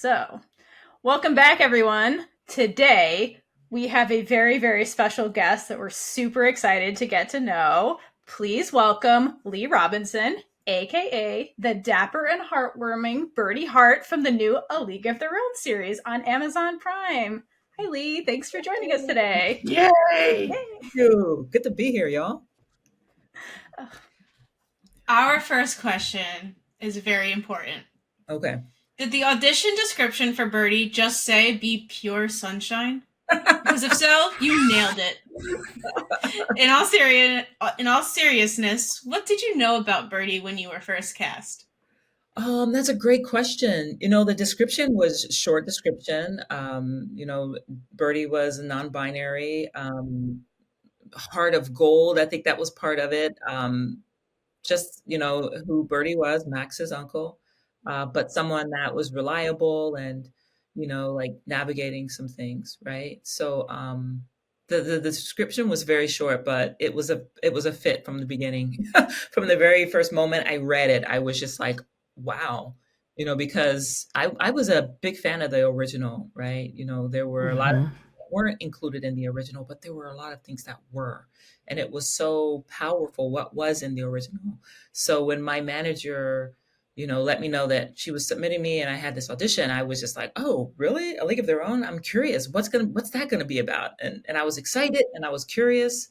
So, welcome back, everyone. Today, we have a very, very special guest that we're super excited to get to know. Please welcome Lee Robinson, aka the dapper and heartwarming Bertie Hart from the new A League of Their Own series on Amazon Prime. Hi, Lee. Thanks for joining us today. Yay! Yay. Thank you. Good to be here, y'all. Our first question is very important. Okay. Did the audition description for Bertie just say be pure sunshine? Because if so, you nailed it. In all seriousness, what did you know about Bertie when you were first cast? That's a great question. The description was short description. Birdie was a non-binary, heart of gold. I think that was part of it. Just, who Birdie was, Max's uncle, but someone that was reliable and, like navigating some things, right? So, the description was very short, but it was a fit from the beginning. From the very first moment I read it, I was just like, wow, because I was a big fan of the original, right? There were a lot of things that weren't included in the original, but there were a lot of things that were, and it was so powerful what was in the original. So when my manager let me know that she was submitting me and I had this audition, I was just like, oh, really? A League of Their Own? I'm curious. What's that gonna be about? And I was excited and I was curious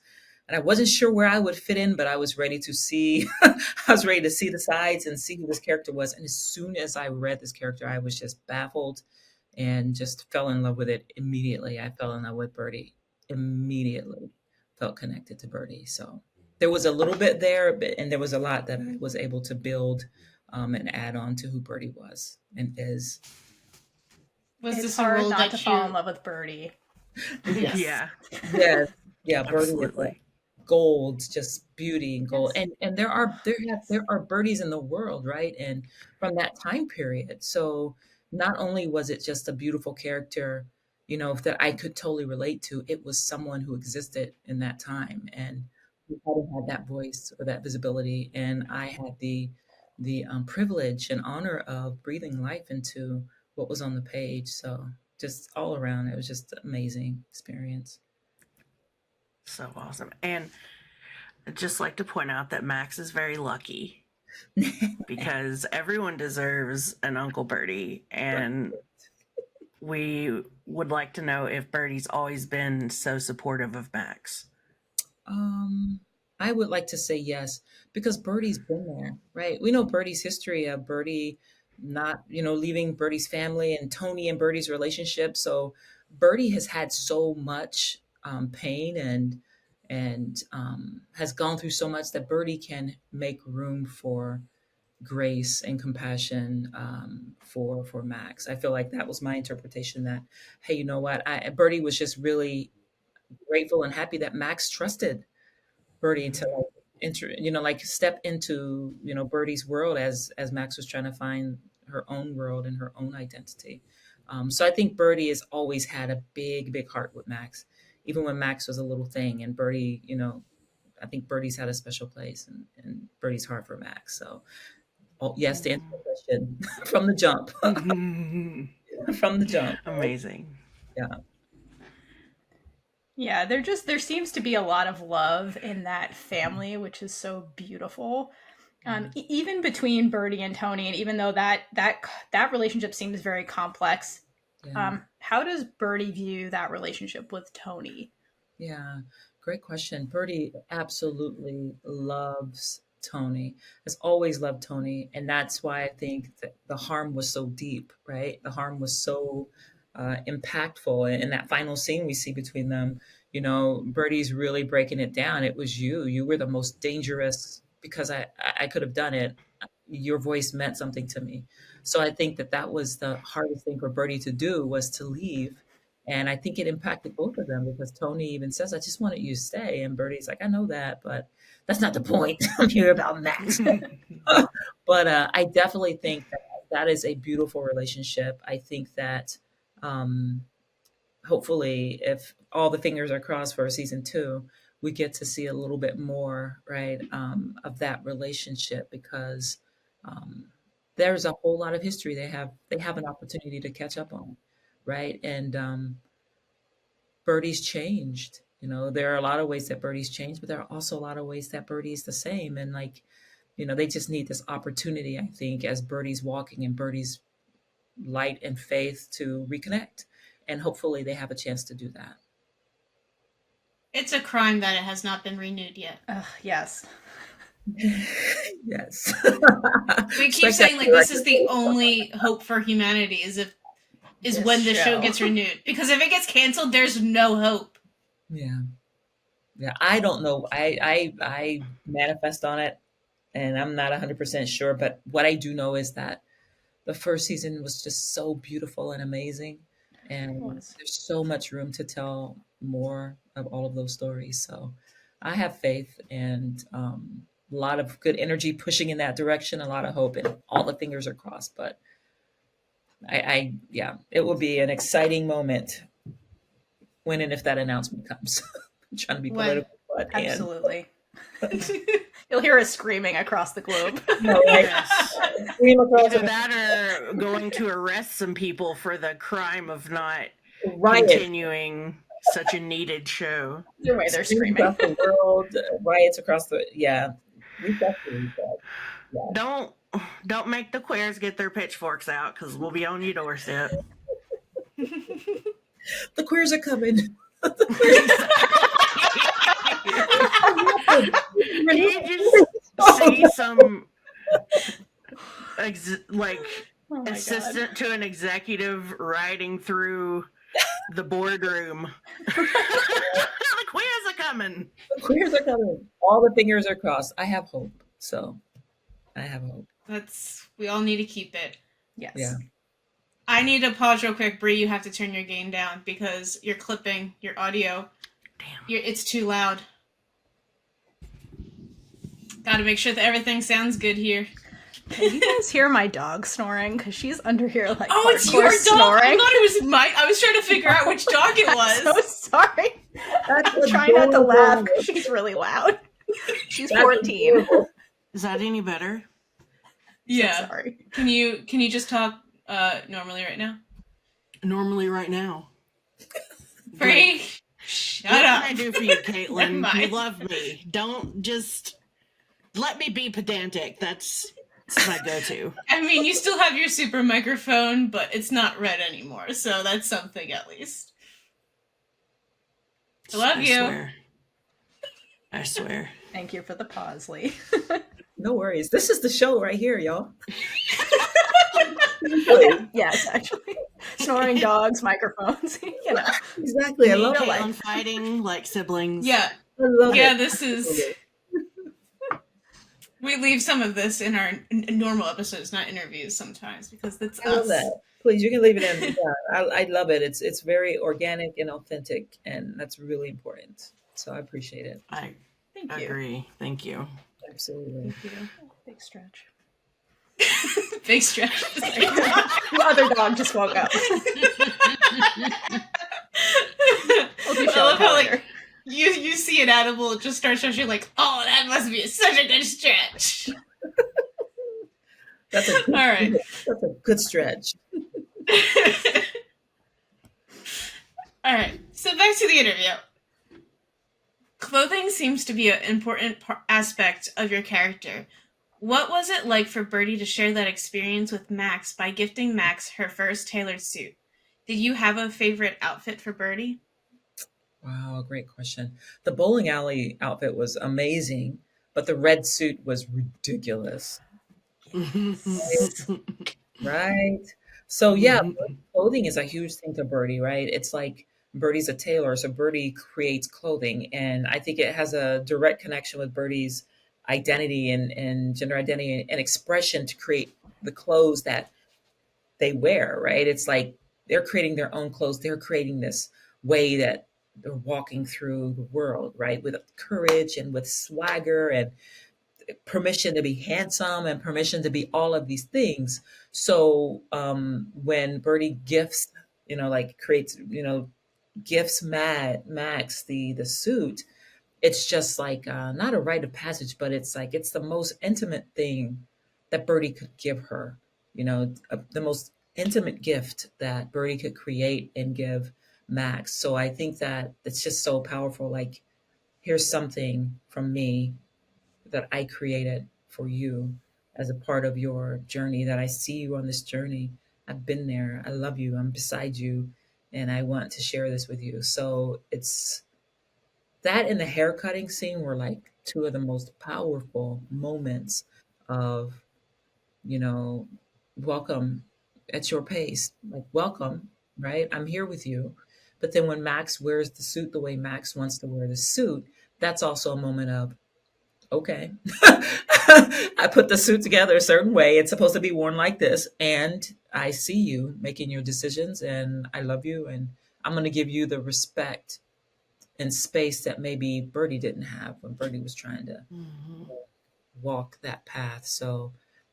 and I wasn't sure where I would fit in, but I was ready to see I was ready to see the sides and see who this character was. And as soon as I read this character, I was just baffled and just fell in love with it immediately. I fell in love with Bertie immediately, felt connected to Bertie. So there was a little bit there, and there was a lot that I was able to build and add on to who Bertie was and is. Was It's this a hard role not that to you? fall in love with Bertie. Yes. Yeah, Yes. Yeah, Bertie is like absolutely. gold, just beauty and gold. Yes. And there are birdies in the world, right? And from that time period. So not only was it just a beautiful character, that I could totally relate to, it was someone who existed in that time and who hadn't had that voice or that visibility. And I had the privilege and honor of breathing life into what was on the page. So just all around, it was just an amazing experience. So awesome. And I'd just like to point out that Max is very lucky because everyone deserves an Uncle Bertie. And we would like to know if Bertie's always been so supportive of Max. Um, I would like to say yes, because Birdie's been there, right? We know Birdie's history of Birdie not, leaving Birdie's family and Tony and Birdie's relationship. So Birdie has had so much pain and has gone through so much that Birdie can make room for grace and compassion for Max. I feel like that was my interpretation. That hey, you know what? Birdie was just really grateful and happy that Max trusted Birdie to like enter, like step into, Birdie's world as Max was trying to find her own world and her own identity. So I think Birdie has always had a big, big heart with Max, even when Max was a little thing. And Birdie, I think Birdie's had a special place and Birdie's heart for Max. So, oh, yes, to answer the question from the jump, from the jump. Amazing. Yeah. Yeah, there seems to be a lot of love in that family, which is so beautiful. Even between Bertie and Tony, and even though that relationship seems very complex, Yeah. how does Bertie view that relationship with Tony? Yeah, great question. Birdie absolutely loves Tony, has always loved Tony. And that's why I think that the harm was so deep, right? The harm was so impactful. And in that final scene we see between them, Birdie's really breaking it down. It was you. You were the most dangerous because I could have done it. Your voice meant something to me. So I think that was the hardest thing for Birdie to do, was to leave. And I think it impacted both of them because Tony even says, I just wanted you to stay. And Birdie's like, I know that, but that's not the point. I'm here about Max. But I definitely think that is a beautiful relationship. I think that um, hopefully, if all the fingers are crossed for season two, we get to see a little bit more, right, of that relationship because um, there's a whole lot of history they have an opportunity to catch up on, right? And Bertie's changed. There are a lot of ways that Bertie's changed, but there are also a lot of ways that Bertie's the same. And like, they just need this opportunity, I think, as Bertie's walking in Bertie's light and faith to reconnect. And hopefully they have a chance to do that. It's a crime that it has not been renewed yet. Yes. Yes. We keep saying like this is the only hope for humanity is when the show gets renewed. Because if it gets canceled, there's no hope. Yeah. I don't know. I manifest on it, and I'm not 100% sure. But what I do know is that the first season was just so beautiful and amazing, and there's so much room to tell more of all of those stories. So I have faith and a lot of good energy pushing in that direction, a lot of hope, and all the fingers are crossed. But it will be an exciting moment when and if that announcement comes. I'm trying to be political, but absolutely. You'll hear us screaming across the globe. No, right? Scream across Either that or going to arrest some people for the crime of not continuing such a needed show. Either way, they're screaming. Across the world, riots across the we definitely Don't make the queers get their pitchforks out because we'll be on your doorstep. The queers are coming. Can you just see some assistant to an executive riding through the boardroom? The queers are coming. The queers are coming. All the fingers are crossed. I have hope. So I have hope. We all need to keep it. Yes. Yeah. I need to pause real quick. Bree, you have to turn your gain down because you're clipping your audio. Damn. It's too loud. Gotta make sure that everything sounds good here. Can you guys hear my dog snoring? Because she's under here like it's your dog. Snoring. I thought it was mine. I was trying to figure out which dog it was. I'm so sorry. I'm trying not to laugh because she's really loud. She's 14. Is that any better? Yeah. So sorry. Can you just talk normally right now? Normally right now. Bree, shut what up. What can I do for you, Kaitlynn? You love me. Don't just let me be pedantic. That's my go-to. I mean, you still have your super microphone, but it's not red anymore, so that's something at least. I love you. I swear. Thank you for the pause, Lee. No worries. This is the show right here, y'all. Yes, actually. Snoring dogs, microphones, Exactly. I love it. On fighting like siblings. Yeah. I love it. This is... We leave some of this in our normal episodes, not interviews sometimes, because that's us. I love that. Please, you can leave it in. Yeah, I love it. It's very organic and authentic, and that's really important. So I appreciate it. I Thank you. agree. Thank you. Absolutely. Thank you. Big stretch. Big stretch. The other dog just woke up. We'll do I love how later. you see an animal, it just starts stretching like, oh, that must be such a good stretch. That's a good, all right. That's a good stretch. All right. So back to the interview. Clothing seems to be an important aspect of your character. What was it like for Bertie to share that experience with Max by gifting Max her first tailored suit? Did you have a favorite outfit for Bertie? Wow, great question. The bowling alley outfit was amazing, but the red suit was ridiculous. Right? So yeah, clothing is a huge thing to Bertie, right? It's like Bertie's a tailor, so Bertie creates clothing. And I think it has a direct connection with Bertie's identity and gender identity and expression to create the clothes that they wear, right? It's like they're creating their own clothes. They're creating this way that they're walking through the world, right? With courage and with swagger and permission to be handsome and permission to be all of these things. So when Bertie gifts, creates, gifts Max the suit, it's just like not a rite of passage, but it's like it's the most intimate thing that Bertie could give her. the most intimate gift that Bertie could create and give Max. So I think that it's just so powerful. Like, here's something from me that I created for you as a part of your journey, that I see you on this journey. I've been there. I love you. I'm beside you. And I want to share this with you. So it's that and the hair cutting scene were like two of the most powerful moments of, you know, welcome at your pace. Like, welcome, right? I'm here with you. But then when Max wears the suit the way Max wants to wear the suit, that's also a moment of, okay, I put the suit together a certain way. It's supposed to be worn like this. And I see you making your decisions, and I love you. And I'm going to give you the respect and space that maybe Bertie didn't have when Bertie was trying to Mhm. walk that path. So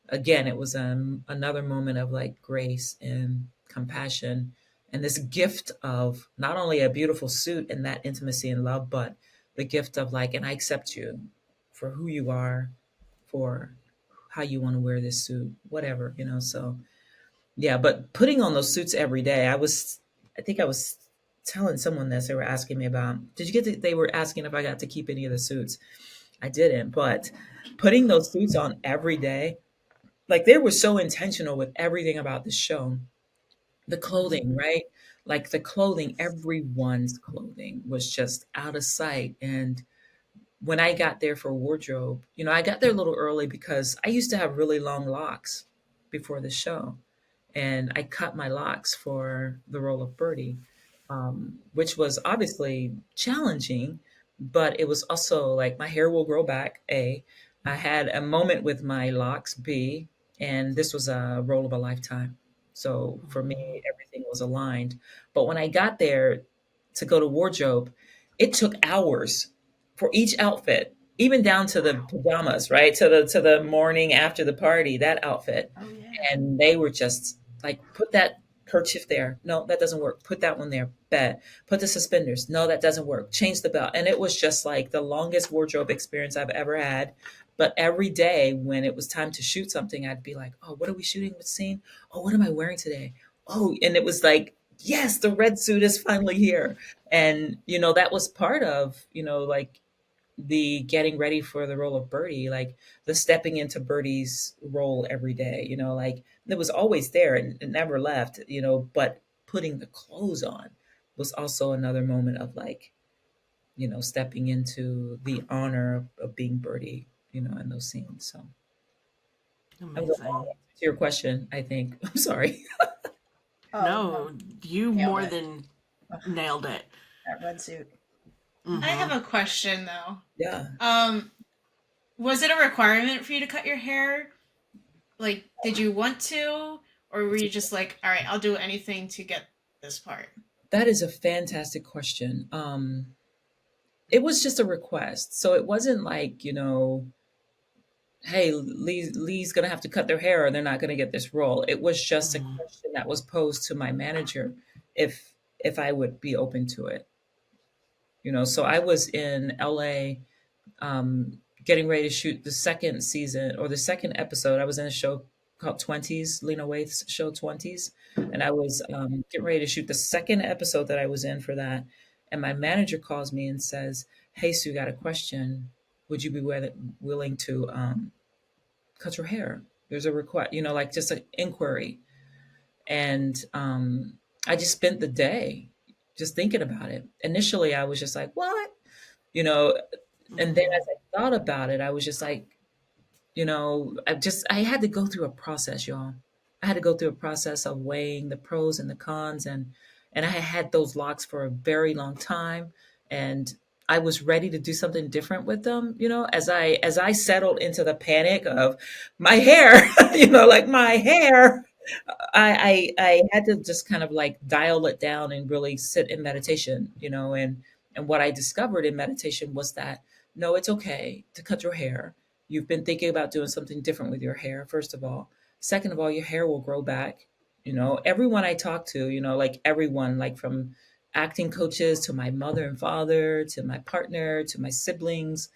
again, it was another moment of like grace and compassion and this gift of not only a beautiful suit and that intimacy and love, but the gift of like, and I accept you for who you are, for how you want to wear this suit, whatever, So yeah, but putting on those suits every day, I think I was telling someone this, they were asking me about, they were asking if I got to keep any of the suits. I didn't, but putting those suits on every day, like they were so intentional with everything about the show. The clothing, right? Like the clothing, everyone's clothing was just out of sight. And when I got there for wardrobe, I got there a little early because I used to have really long locks before the show. And I cut my locks for the role of Bertie, which was obviously challenging, but it was also like my hair will grow back. A, I had a moment with my locks. B, and this was a role of a lifetime. So for me, everything was aligned. But when I got there to go to wardrobe, it took hours for each outfit, even down to the pajamas, right? To the morning after the party, that outfit. Oh yeah. And they were just like, put that kerchief there. No, that doesn't work. Put that one there. Bet. Put the suspenders. No, that doesn't work. Change the belt. And it was just like the longest wardrobe experience I've ever had. But every day when it was time to shoot something, I'd be like, oh, what are we shooting with scene? Oh, what am I wearing today? Oh, and it was like, yes, the red suit is finally here. And, that was part of, like the getting ready for the role of Bertie, like the stepping into Bertie's role every day, like it was always there and it never left, but putting the clothes on was also another moment of like, stepping into the honor of being Bertie, in those scenes. So that was a long Amazing. answer to your question, I think. I'm sorry. Oh, No, you Nailed more it. than nailed it. that red suit. I have Mhm. a question though. Yeah. Was it a requirement for you to cut your hair? Like, did you want to, or were you just like, all right, I'll do anything to get this part? That is a fantastic question. It was just a request. So it wasn't like, hey, Lee's going to have to cut their hair or they're not going to get this role. It was just a Mhm. question that was posed to my manager if I would be open to it. So I was in LA getting ready to shoot the second season or the second episode. I was in a show called 20s, Lena Waithe's show 20s. And I was getting ready to shoot the second episode that I was in for that. And my manager calls me and says, hey, Sue, got a question. Would you be willing to cut your hair? There's a request, like just an inquiry. And I just spent the day just thinking about it. Initially, I was just like, what? You know, and then as I thought about it, I was just like, I had to go through a process, y'all. I had to go through a process of weighing the pros and the cons, and I had those locks for a very long time, and I was ready to do something different with them. As I settled into the panic of my hair, like my hair. I had to just kind of like dial it down and really sit in meditation, and what I discovered in meditation was that no, it's okay to cut your hair. You've been thinking about doing something different with your hair, first of all. Second of all, your hair will grow back. Everyone I talk to, like everyone, like from acting coaches to my mother and father to my partner to my siblings,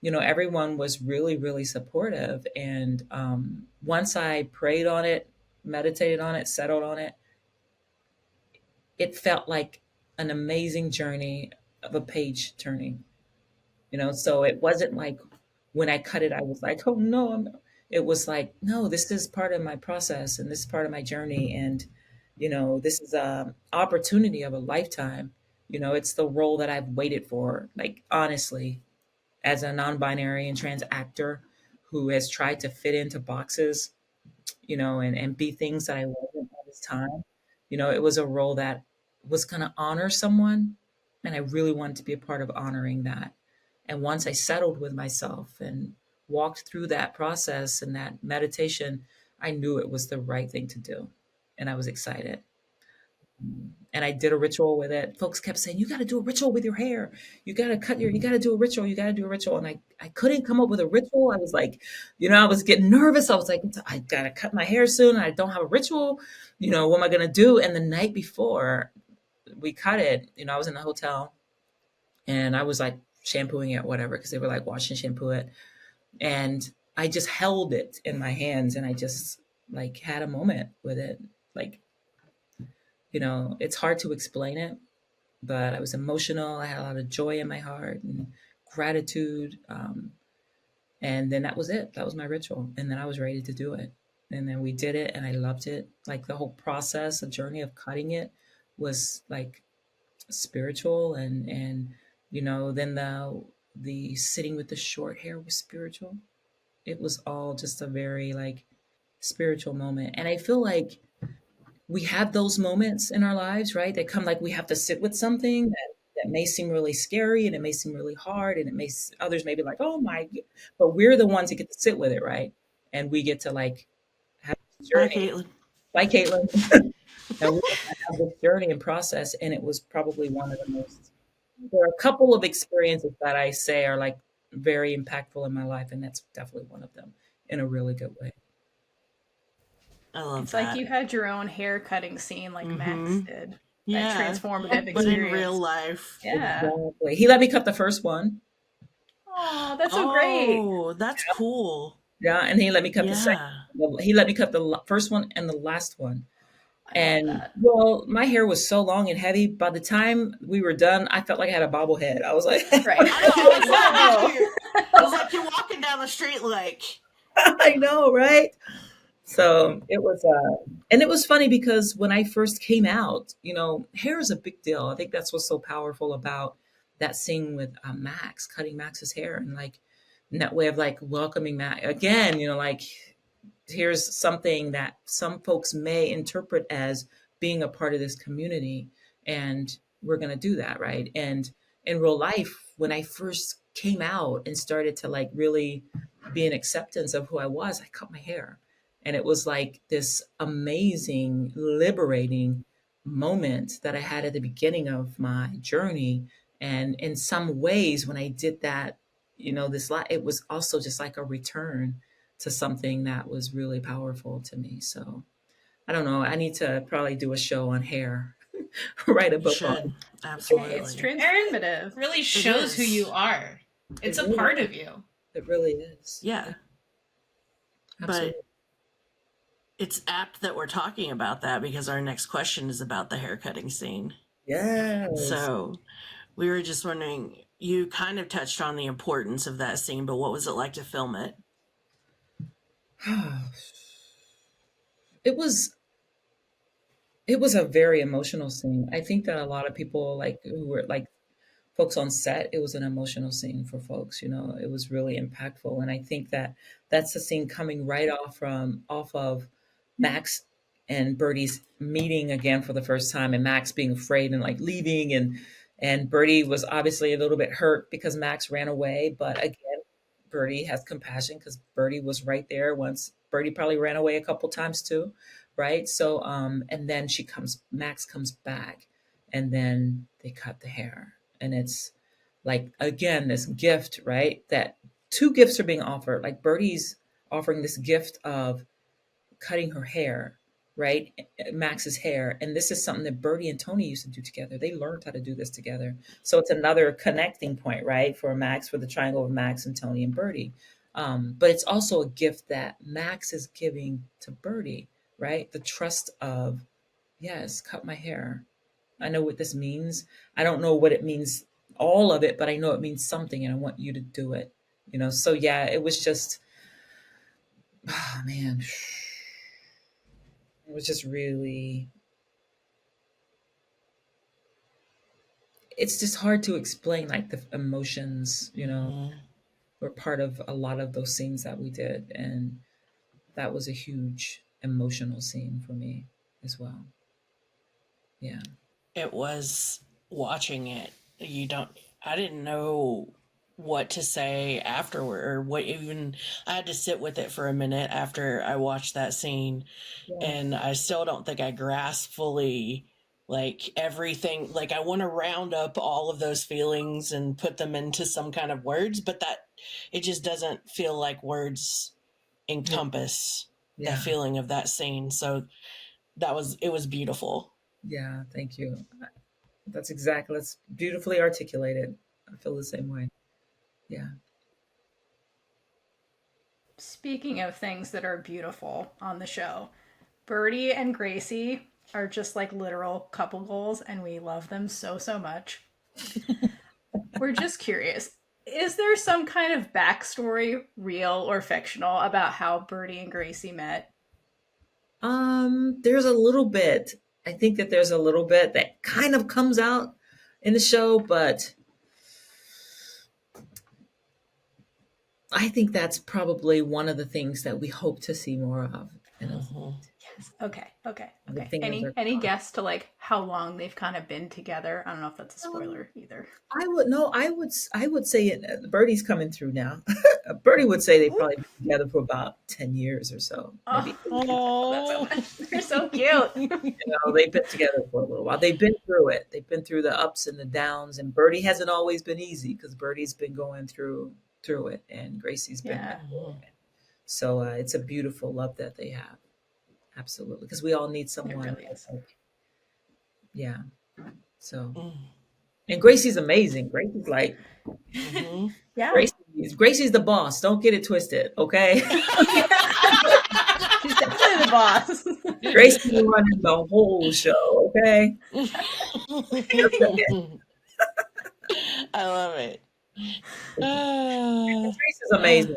everyone was really, really supportive. And once I prayed on it, meditated on it, settled on it, it felt like an amazing journey of a page turning, so it wasn't like when I cut it, I was like, oh no, it was like, no, this is part of my process and this is part of my journey. And, this is a opportunity of a lifetime. It's the role that I've waited for, like, honestly, as a non-binary and trans actor who has tried to fit into boxes, and be things that I wasn't all this time. It was a role that was going to honor someone. And I really wanted to be a part of honoring that. And once I settled with myself and walked through that process and that meditation, I knew it was the right thing to do. And I was excited. And I did a ritual with it. Folks kept saying, you got to do a ritual with your hair. You got to do a ritual. You got to do a ritual. And I couldn't come up with a ritual. I was like, I was getting nervous. I was like, I got to cut my hair soon. I don't have a ritual. What am I going to do? And the night before we cut it, I was in the hotel and I was like shampooing it, whatever, because they were like, wash and shampoo it. And I just held it in my hands and I just like had a moment with it. Like, it's hard to explain it, but I was emotional. I had a lot of joy in my heart and gratitude. And then that was it. That was my ritual. And then I was ready to do it. And then we did it and I loved it. Like the whole process, the journey of cutting it was like spiritual. And then the sitting with the short hair was spiritual. It was all just a very like spiritual moment. And I feel like we have those moments in our lives, right? They come like we have to sit with something that may seem really scary and it may seem really hard and others may be like, oh my, but we're the ones that get to sit with it, right? And we get to like have this Bye, journey. Kaitlynn. Bye, Kaitlynn. And we get to have this journey and process. And it was probably one of the most, there are a couple of experiences that I say are like very impactful in my life. And that's definitely one of them in a really good way. I love It's that. like you had your own hair cutting scene like Max did. Yeah. That transformative But experience. in real life. Yeah. Exactly. He let me cut the first one. Oh, that's so great. Oh, that's cool. Yeah. And he let me cut the Yeah. second. He let me cut the first one and the last one. I love And that. well, my hair was so long and heavy. By the time we were done, I felt like I had a bobblehead. I was like, Right. I was like, you're walking down the street like. I know, right? So it was, and it was funny because when I first came out, hair is a big deal. I think that's what's so powerful about that scene with Max, cutting Max's hair, and like in that way of like welcoming Max again. Like here's something that some folks may interpret as being a part of this community, and we're gonna do that, right? And in real life, when I first came out and started to like really be an acceptance of who I was, I cut my hair. And it was like this amazing, liberating moment that I had at the beginning of my journey. And in some ways, when I did that, it was also just like a return to something that was really powerful to me. So I don't know. I need to probably do a show on hair, write a book on. Absolutely. It's transformative. It really shows who you are. It's a part of you. It really is. Yeah. Absolutely. But it's apt that we're talking about that because our next question is about the haircutting scene. Yes. So we were just wondering, you kind of touched on the importance of that scene, but what was it like to film it? It was a very emotional scene. I think that a lot of people like who were like folks on set, it was an emotional scene for folks, it was really impactful. And I think that that's the scene coming right off of Max and Bertie's meeting again for the first time, and Max being afraid and like leaving, and Bertie was obviously a little bit hurt because Max ran away. But again, Bertie has compassion because Bertie was right there once. Bertie probably ran away a couple times too, right? So and then Max comes back, and then they cut the hair. And it's like, again, this gift, right? That two gifts are being offered. Like Bertie's offering this gift of cutting her hair, right? Max's hair. And this is something that Bertie and Tony used to do together. They learned how to do this together. So it's another connecting point, right? For Max, for the triangle of Max and Tony and Bertie. But it's also a gift that Max is giving to Bertie, right? The trust of, yes, cut my hair. I know what this means. I don't know what it means, all of it, but I know it means something, and I want you to do it. So yeah, it was just, oh man, it was just really, it's just hard to explain, like the emotions, were part of a lot of those scenes that we did. And that was a huge emotional scene for me as well. Yeah. It was watching it. I didn't know what to say afterward, or what even, I had to sit with it for a minute after I watched that scene. Yeah. And I still don't think I grasped fully like everything. Like, I want to round up all of those feelings and put them into some kind of words, but that it just doesn't feel like words encompass the Yeah. feeling of that scene. So it was beautiful. Yeah. Thank you. That's beautifully articulated. I feel the same way. Yeah. Speaking of things that are beautiful on the show, Bertie and Gracie are just like literal couple goals, and we love them so, so much. We're just curious. Is there some kind of backstory, real or fictional, about how Bertie and Gracie met? There's a little bit. I think that there's a little bit that kind of comes out in the show, but I think that's probably one of the things that we hope to see more of. Yes. Okay. The fingers are Any crossed. guess to like how long they've kind of been together? I don't know if that's a spoiler either. I would say it. Bertie's coming through now. Bertie would say they've probably been together for about 10 years or so. Maybe. Oh, that's so much. They're so cute. They've been together for a little while. They've been through it. They've been through the ups and the downs. And Bertie hasn't always been easy, because Bertie's been going through it, and Gracie's been through it. So it's a beautiful love that they have. Absolutely, because we all need someone. It really is. Yeah. So, and Gracie's amazing. Gracie's like, yeah. Gracie's the boss. Don't get it twisted, okay? She's definitely the boss. Gracie's running the whole show, okay? I love it. Patrice is amazing.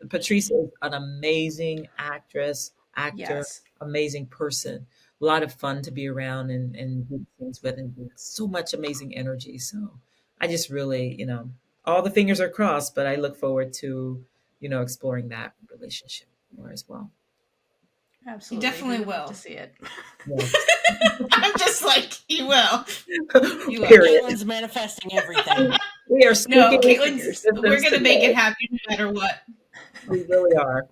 Patrice is an amazing actor, Yes. amazing person. A lot of fun to be around and do things with, and so much amazing energy. So I just really, all the fingers are crossed, but I look forward to, exploring that relationship more as well. Absolutely. You definitely will. To see it. Yes. I'm just like, you will. You will. Period. Kaitlyn's manifesting everything. We are no, Kaitlyn's. We're going to make it happen no matter what. We really are.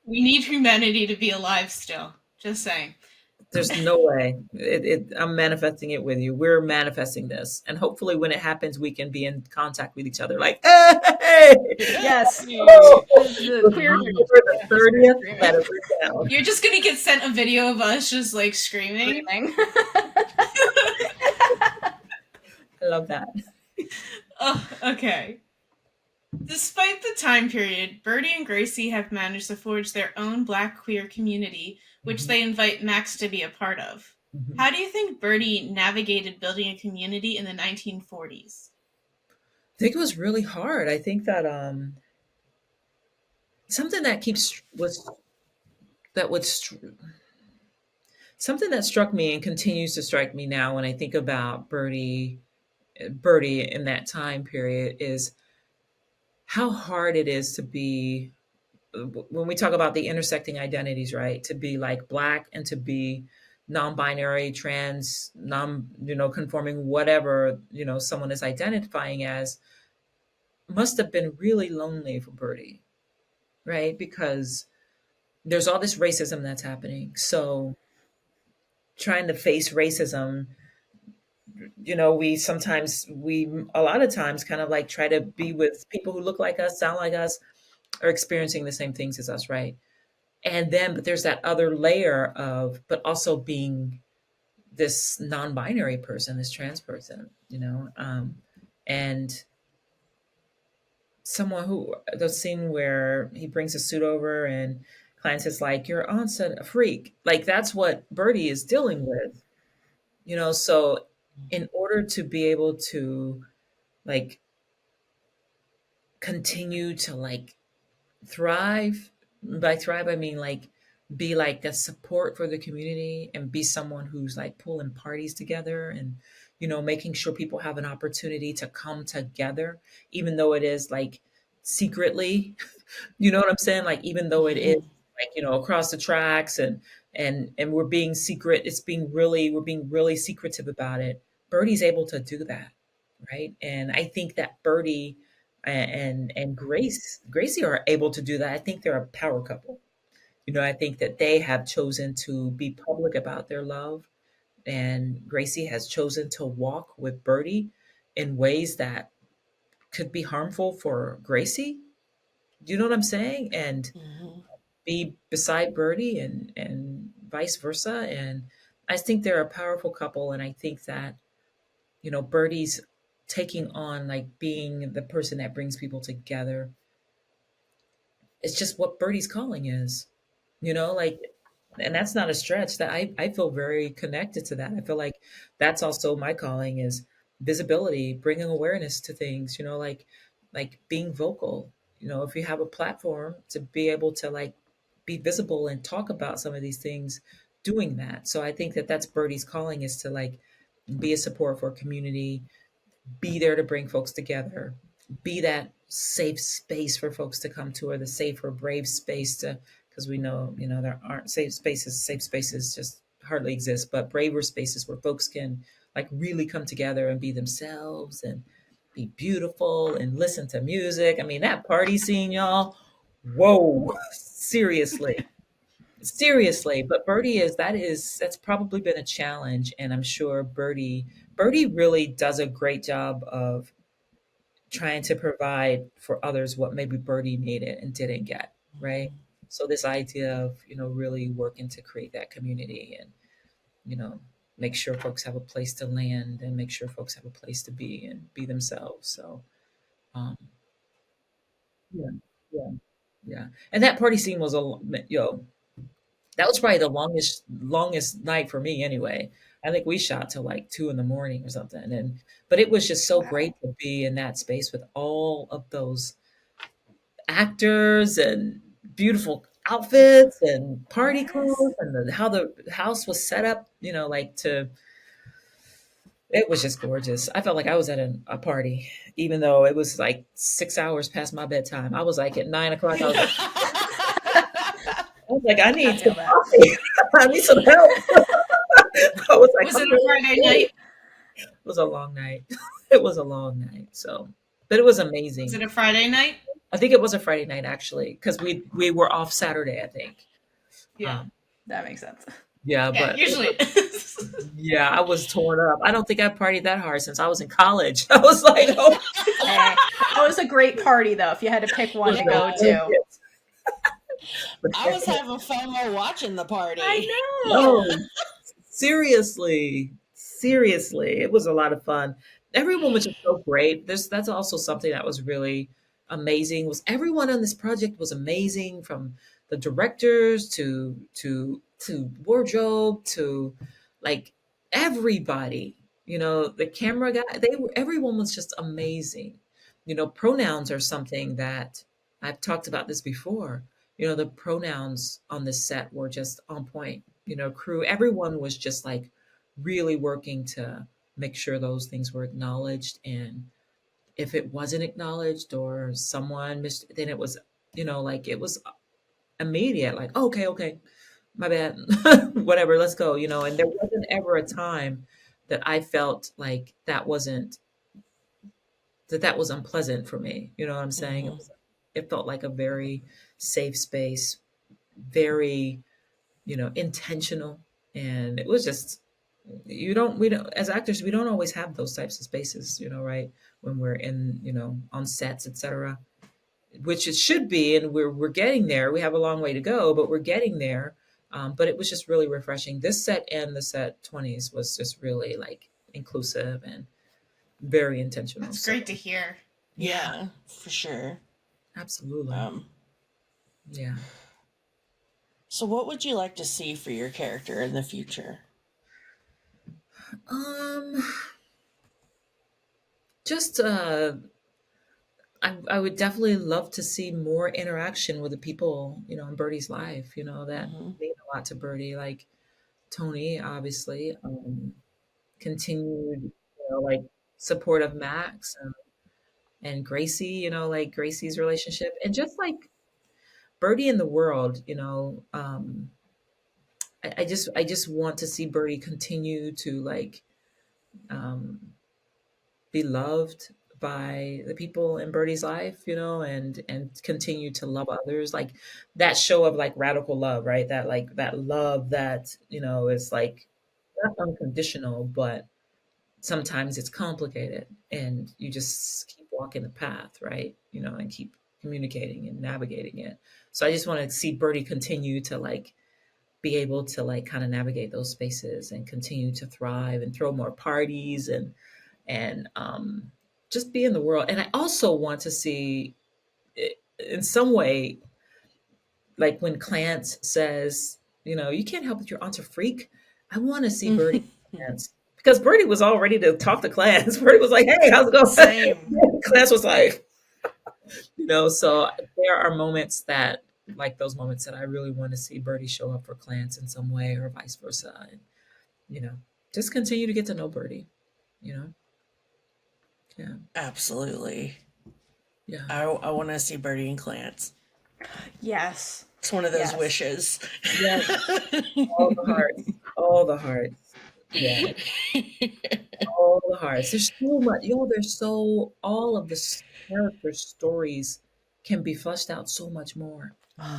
We need humanity to be alive still. Just saying. There's no way. I'm manifesting it with you. We're manifesting this. And hopefully when it happens, we can be in contact with each other. Like, hey! Yes. Oh, the queer the 30th, let it down. You're just going to get sent a video of us just like screaming. I love that. Oh, okay. Despite the time period, Bertie and Gracie have managed to forge their own Black queer community, which they invite Max to be a part of. How do you think Bertie navigated building a community in the 1940s? I think it was really hard. I think that something that struck me and continues to strike me now when I think about Bertie in that time period is how hard it is to be, when we talk about the intersecting identities, right? To be like Black and to be non-binary, trans, conforming, whatever, someone is identifying as, must have been really lonely for Bertie, right? Because there's all this racism that's happening. So trying to face racism, we a lot of times kind of like try to be with people who look like us, sound like us, are experiencing the same things as us, right? And then, but there's that other layer of, but also being this non-binary person, this trans person, and someone the scene where he brings a suit over and Clarence is like, your aunt's a freak. Like that's what Bertie is dealing with, so in order to be able to like continue to like thrive, by thrive I mean like be like a support for the community and be someone who's like pulling parties together and making sure people have an opportunity to come together, even though it is like secretly. You know what I'm saying? Like even though it is like, across the tracks and we're being secret, we're being really secretive about it. Bertie's able to do that, right? And I think that Bertie and Gracie are able to do that. I think they're a power couple. I think that they have chosen to be public about their love, and Gracie has chosen to walk with Bertie in ways that could be harmful for Gracie. Do you know what I'm saying? And Mhm. be beside Bertie and vice versa. And I think they're a powerful couple. And I think that, Bertie's taking on like being the person that brings people together. It's just what Bertie's calling is, like, and that's not a stretch. That I feel very connected to that. I feel like that's also my calling is visibility, bringing awareness to things, like being vocal. If you have a platform to be able to like be visible and talk about some of these things, doing that. So I think that that's Bertie's calling is to like be a support for community, be there to bring folks together, be that safe space for folks to come to, or the safe or brave space to, because we know, there aren't safe spaces. Safe spaces just hardly exist, but braver spaces where folks can like really come together and be themselves and be beautiful and listen to music. I mean, that party scene, y'all. Whoa, seriously. Seriously, but that's probably been a challenge, and I'm sure Bertie really does a great job of trying to provide for others what maybe Bertie needed and didn't get, right? So this idea of, really working to create that community and, you know, make sure folks have a place to land and make sure folks have a place to be and be themselves. So, um, yeah, yeah, yeah. And that party scene was that was probably the longest night for me anyway. I think we shot till like 2 in the morning or something. But it was just so Wow. great to be in that space with all of those actors and beautiful outfits and party Yes. clothes and how the house was set up, like to it was just gorgeous. I felt like I was at a party, even though it was like 6 hours past my bedtime. I was like at 9 o'clock. I was like, I I need some feel that. coffee. I need some help. I was like, Was I'm it a really Friday full. night? It was a long night. It was a long night. So, but it was Was amazing. it a Friday night? I think it was a Friday night actually, because we were off Saturday, I think. Yeah. Um, That makes sense. yeah, Yeah, but usually. yeah, I was torn up. I don't think I partied that hard since I was in college. I was like, oh, Hey, that was a great party though. If you had to pick one was to Yeah, go to, I was having fun while watching the party. I know. no, seriously, seriously, it was a lot of fun. Everyone was just so great. That's also something that was really amazing. Was everyone on this project was amazing, from the directors to wardrobe to like everybody. The camera guy. Everyone was just amazing. Pronouns are something that I've talked about this before. The pronouns on this set were just on point. Crew, everyone was just like really working to make sure those things were acknowledged. And if it wasn't acknowledged or someone missed, then it was, like it was immediate, like, okay, okay, my bad, whatever, let's go, and there wasn't ever a time that I felt like that was unpleasant for me. You know what I'm saying? Mhm. It felt like a very safe space, very, intentional. And it was just, we don't, as actors, we don't always have those types of spaces, right? When we're in, on sets, etc., which it should be. And we're getting there. We have a long way to go, but we're getting there. But it was just really refreshing. This set and the set 20s was just really like inclusive and very intentional. That's So great to hear. yeah, Yeah, for sure. absolutely. Um, Yeah. So, what would you like to see for your character in the future? Um, just I would definitely love to see more interaction with the people, in Bertie's life, that Mm-hmm. mean a lot to Bertie, like Tony, obviously, continued, like support of Max and Gracie, like Gracie's relationship, and just like Bertie in the world, I just want to see Bertie continue to like um, be loved by the people in Bertie's life, and continue to love others. Like that show of like radical love, right? That like that love that, is like not unconditional, but sometimes it's complicated and you just keep walking the path, right? And keep communicating and navigating it. So I just want to see Bertie continue to like be able to like kind of navigate those spaces and continue to thrive and throw more parties and just be in the world. And I also want to see in some way, like when Clance says, you can't help it, your aunt's a freak. I want to see Bertie Clance because Bertie was all ready to talk to Clance. Bertie was like, hey, how's it going? Same. Clance was like, so there are moments that, like those moments that I really want to see Bertie show up for Clance in some way or vice versa. And, you know, just continue to get to know Bertie, you know? Yeah. Absolutely. Yeah. I want to see Bertie and Clance. Yes. It's one of those Yes. wishes. Yes. All the hearts. All the hearts. Yeah. All the hearts. There's so much, all of the character stories can be fleshed out so much more.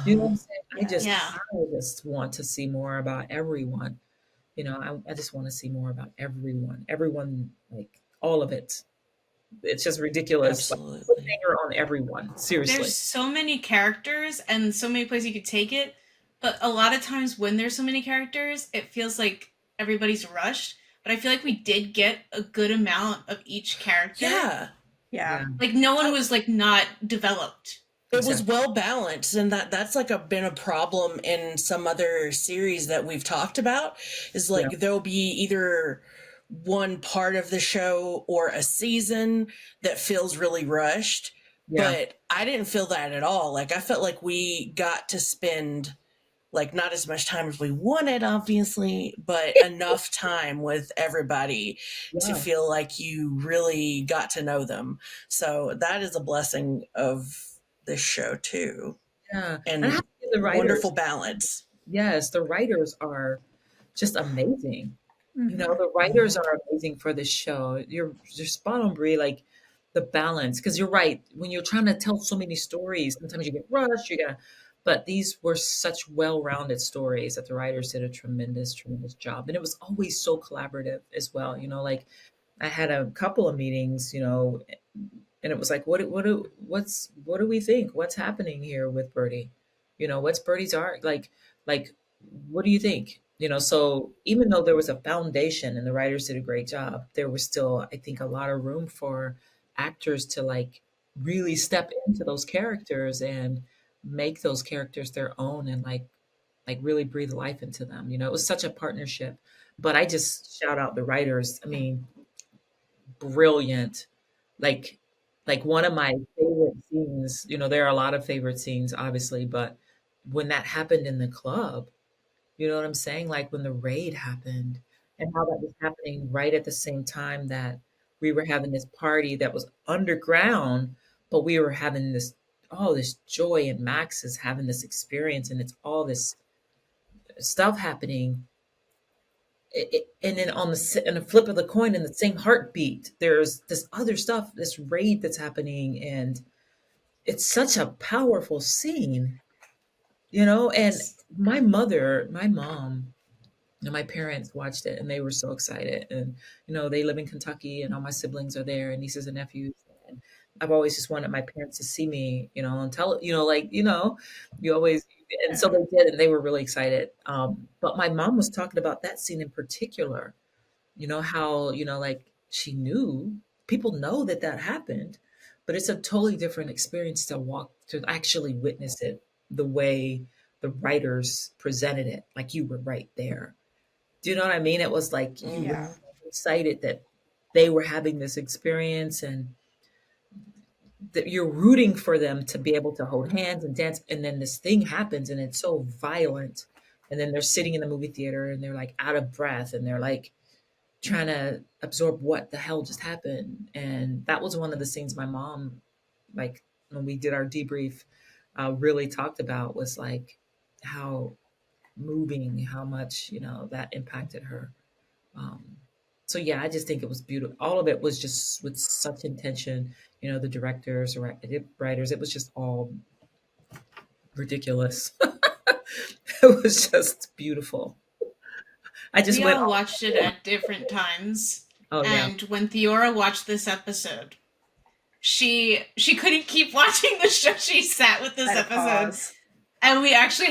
You know what I'm saying? Yes. I just want to see more about everyone. I just want to see more about everyone. Everyone, like all of it. It's just ridiculous. Like, put a Absolutely. finger on everyone. Seriously. There's so many characters and so many places you could take it, but a lot of times when there's so many characters, it feels like everybody's rushed. But I feel like we did get a good amount of each character. Yeah. Yeah. Like no one was like not developed. It was Exactly. well balanced, and that's like been a problem in some other series that we've talked about. Is like Yeah. there'll be either one part of the show or a season that feels really rushed, Yeah. but I didn't feel that at all. Like I felt like we got to spend like not as much time as we wanted, obviously, but enough time with everybody to Yeah. feel like you really got to know them. So that is a blessing of this show too, Yeah. and I have to give the writers, wonderful balance. yes, the writers are just amazing. Mhm. The writers are amazing for this show. You're spot on, Bree. Like the balance, because you're right. When you're trying to tell so many stories, sometimes you get rushed. But these were such well-rounded stories that the writers did a tremendous, tremendous job, and it was always so collaborative as well. Like I had a couple of meetings, and it was like, what do we think? What's happening here with Bertie? What's Bertie's art? Like, what do you think? So even though there was a foundation and the writers did a great job, there was still, I think, a lot of room for actors to like really step into those characters and make those characters their own and like really breathe life into them. It was such a partnership. But I just shout out the writers. I mean, brilliant. Like one of my favorite scenes, there are a lot of favorite scenes, obviously, but when that happened in the club, you know what I'm saying? Like when the raid happened and how that was happening right at the same time that we were having this party that was underground, but we were having all this joy, and Max is having this experience and it's all this stuff happening. And then on the flip of the coin, in the same heartbeat, there's this other stuff, this raid that's happening, and it's such a powerful scene, And my mom, and my parents watched it, and they were so excited. And they live in Kentucky, and all my siblings are there, and nieces and nephews. And I've always just wanted my parents to see me, and tell you always. And so they did, and they were really excited. But my mom was talking about that scene in particular. How like she knew, people know that happened, but it's a totally different experience to actually witness it the way the writers presented it, like you were right there. Do you know what I mean? It was like you Yeah. were excited that they were having this experience, and that you're rooting for them to be able to hold hands and dance, and then this thing happens and it's so violent, and then they're sitting in the movie theater and they're like out of breath and they're like trying to absorb what the hell just happened. And that was one of the scenes my mom, like when we did our debrief, really talked about, was like how moving, how much, that impacted her. um, so yeah, I just think it was beautiful. All of it was just with such intention. The directors, writers, it was just all ridiculous. It was just beautiful. I just We went, all watched it at different times. oh yeah, And when Theora watched this episode, she couldn't keep watching the show. She sat with this At a episode. pause. And we actually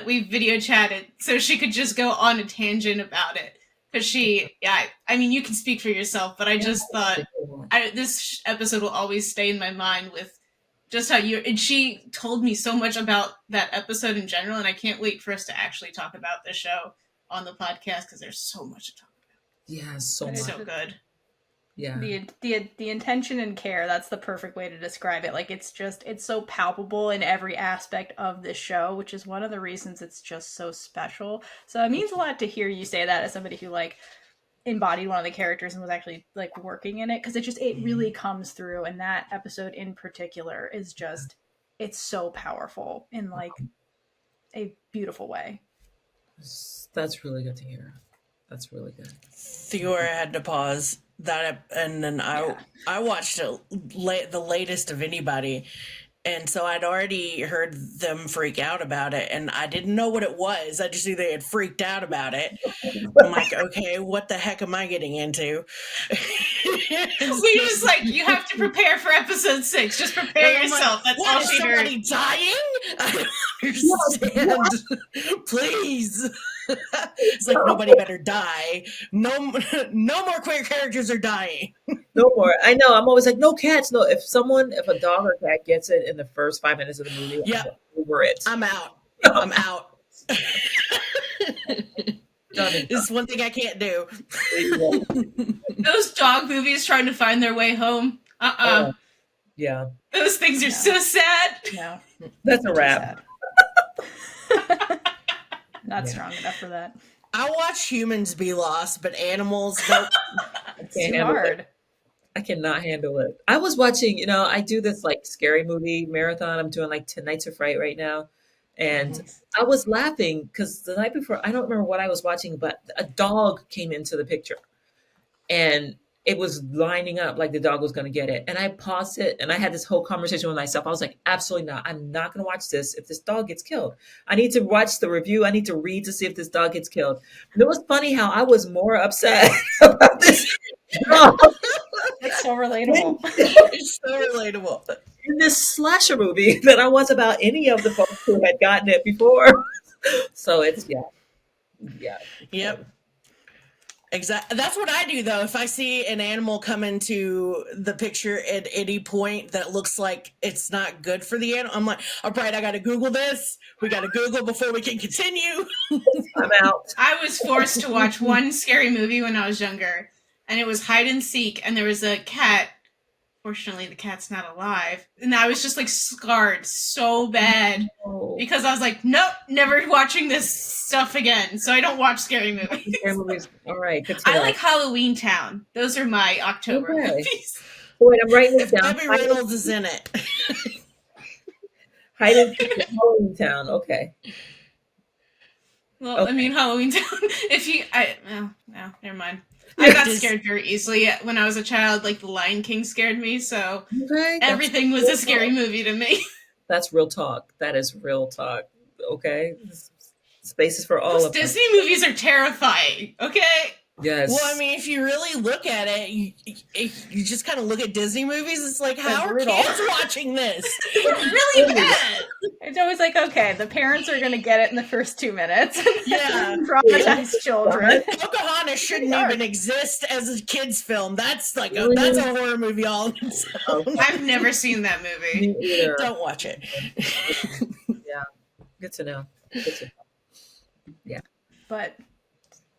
we video chatted so she could just go on a tangent about it. Because I mean, you can speak for yourself, but I just thought this episode will always stay in my mind with just how and she told me so much about that episode in general, and I can't wait for us to actually talk about the show on the podcast, because there's so much to talk about. yeah, so But much. So good. Yeah, The intention and care, that's the perfect way to describe it. Like, it's so palpable in every aspect of this show, which is one of the reasons it's just so special. So it means a lot to hear you say that as somebody who like embodied one of the characters and was actually like working in it, because it really comes through. And that episode in particular is just, it's so powerful in like a beautiful way. that's really good to hear. That's really good. Theora had to pause that, and then I watched it the latest of anybody, and so I'd already heard them freak out about it, and I didn't know what it was. I just knew they had freaked out about it. I'm like, okay, what the heck am I getting into? We just like, you have to prepare for episode 6. Just prepare yourself. That's all Is she heard. somebody dying? I don't understand. Please. It's like, nobody better die. No more queer characters are dying. No more. I know. I'm always like, no cats. No. If a dog or cat gets it in the first 5 minutes of the movie, Yeah. I'm over it. I'm out. I'm out. Done. It's one thing I can't do. Those dog movies trying to find their way home. Yeah, Those things are so sad. No, that's a wrap. Not strong enough for that. I watch humans be lost, but animals don't. It's too hard. I cannot handle it. I was watching, I do this like scary movie marathon. I'm doing like 10 Nights of Fright right now. And I was laughing because the night before, I don't remember what I was watching, but a dog came into the picture and it was lining up like the dog was going to get it. And I paused it and I had this whole conversation with myself. I was like, absolutely not. I'm not going to watch this if this dog gets killed. I need to watch the review. I need to read to see if this dog gets killed. And it was funny how I was more upset about this dog. It's so relatable. It's so relatable. In this slasher movie than I was about any of the folks who had gotten it before. So it's, yeah. Yep. Exactly. That's what I do, though. If I see an animal come into the picture at any point that looks like it's not good for the animal, I'm like, all right, I got to Google this. We got to Google before we can continue. I'm out. I was forced to watch one scary movie when I was younger, and it was hide and seek, and there was a cat. Fortunately, the cat's not alive. And I was just like scarred so bad because I was like, nope, never watching this stuff again. So I don't watch scary movies. Scary movies. All right. Good to I know. like Halloween Town. Those are my October movies. So wait, I'm writing this down. Debbie Reynolds is in it. Hide and seek in Halloween Town. Okay. Well, Okay. I mean, Halloween Town. No, never mind. I got scared very easily when I was a child. Like, The Lion King scared me, so Okay. everything was a scary movie to me. That's real talk. That is real talk. Okay. Spaces for all Those of them. Disney movies are terrifying, okay? Yes. Well, I mean, if you really look at it, you just kind of look at Disney movies, it's like, how are brutal. kids watching this? It's really bad. It's always like, okay, the parents are going to get it in the first 2 minutes. Yeah. Traumatized children. Pocahontas shouldn't Dark. even exist as a kid's film. That's like that's a horror movie all on its own. I've never seen that movie. Me either. Don't watch it. Good to know. Good to know. Yeah. But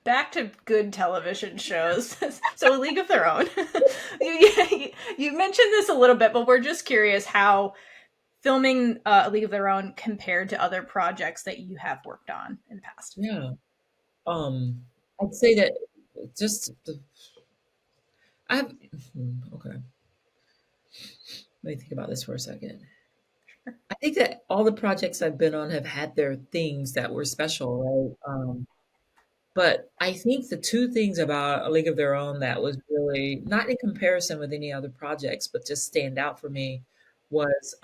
back to good television shows. So, A League of Their Own. You mentioned this a little bit, but we're just curious how filming A League of Their Own compared to other projects that you have worked on in the past. Yeah. I'd say that just I've okay. Let me think about this for a second. I think that all the projects I've been on have had their things that were special, right? But I think the two things about A League of Their Own that was really not in comparison with any other projects, but just stand out for me was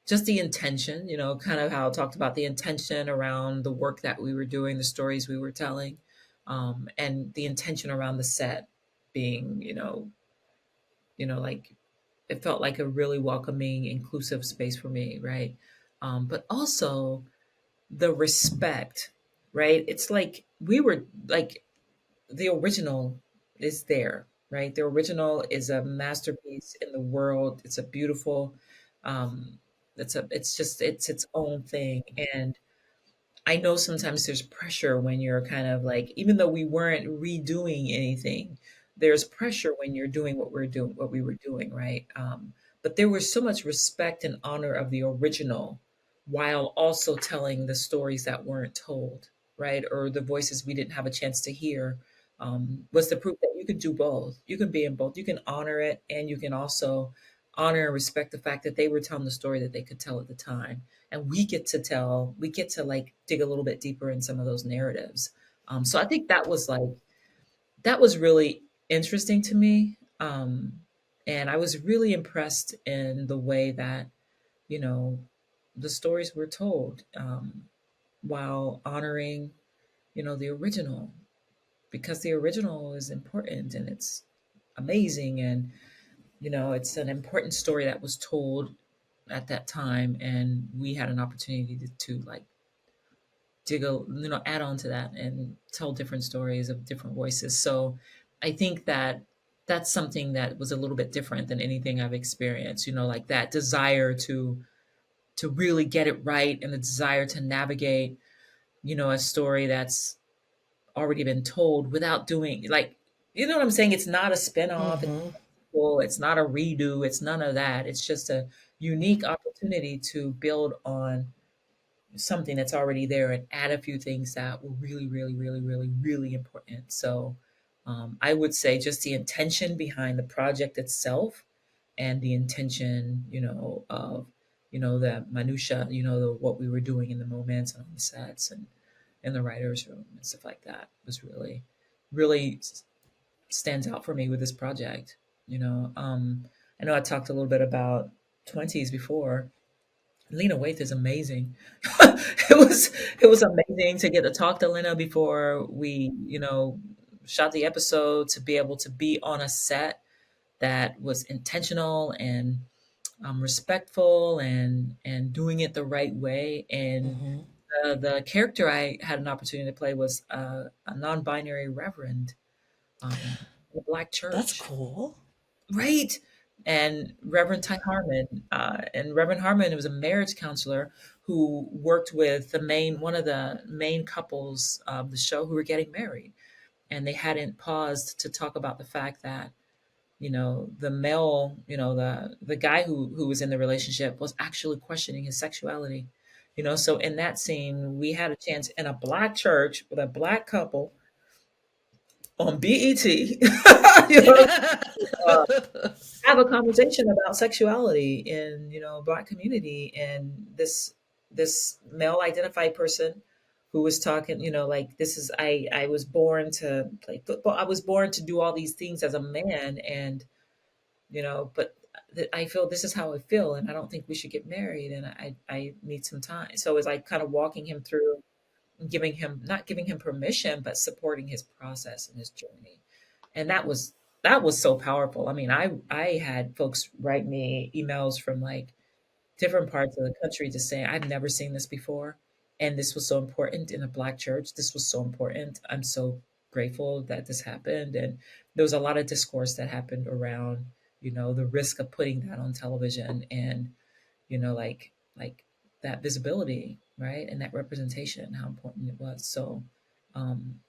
just the intention, kind of how I talked about the intention around the work that we were doing, the stories we were telling, and the intention around the set being, like it felt like a really welcoming, inclusive space for me, right? But also the respect, right? It's like we were like the original is there, right? The original is a masterpiece in the world. It's a beautiful, um, it's its own thing. And I know sometimes there's pressure when you're kind of like, even though we weren't redoing anything, there's pressure when you're doing what we were doing, right? But there was so much respect and honor of the original while also telling the stories that weren't told, right? Or the voices we didn't have a chance to hear. Was the proof that you could do both. You can be in both. You can honor it and you can also honor and respect the fact that they were telling the story that they could tell at the time and we get to like dig a little bit deeper in some of those narratives. So I think that was really interesting to me. And I was really impressed in the way that, you know, the stories were told, while honoring, the original, because the original is important and it's amazing. And, it's an important story that was told at that time. And we had an opportunity to like add on to that and tell different stories of different voices. So I think that that's something that was a little bit different than anything I've experienced, like that desire to really get it right and the desire to navigate, a story that's already been told without doing like, you know what I'm saying? It's not a spin-off, Mm-hmm. it's not a redo, it's none of that. It's just a unique opportunity to build on something that's already there and add a few things that were really, really, really, really, really important. So I would say just the intention behind the project itself and the intention, of, the minutia, what we were doing in the moments and on the sets and in the writer's room and stuff like that was really, really stands out for me with this project. I know I talked a little bit about 20s before. Lena Waithe is amazing. It was amazing to get to talk to Lena before we, shot the episode, to be able to be on a set that was intentional and respectful and doing it the right way. And Mm-hmm. the character I had an opportunity to play was a non-binary reverend, in a black That's church. cool. Right. And Reverend Ty Harmon, and Reverend Harmon was a marriage counselor who worked with one of the main couples of the show who were getting married. And they hadn't paused to talk about the fact that, the male, the guy who was in the relationship was actually questioning his sexuality. So in that scene, we had a chance in a black church with a black couple on BET, you know, uh, have a conversation about sexuality in black community. And this male identified person who was talking, like, this is I was born to play football, I was born to do all these things as a man, and but I feel this is how I feel, and I don't think we should get married, and I need some time. So it's like kind of walking him through and giving him, not giving him permission, but supporting his process and his journey. And that was so powerful. I mean, I had folks write me emails from like different parts of the country just saying, I've never seen this before. And this was so important in a black church. This was so important. I'm so grateful that this happened. And there was a lot of discourse that happened around, the risk of putting that on television and, like that visibility, right? And that representation, how important it was. So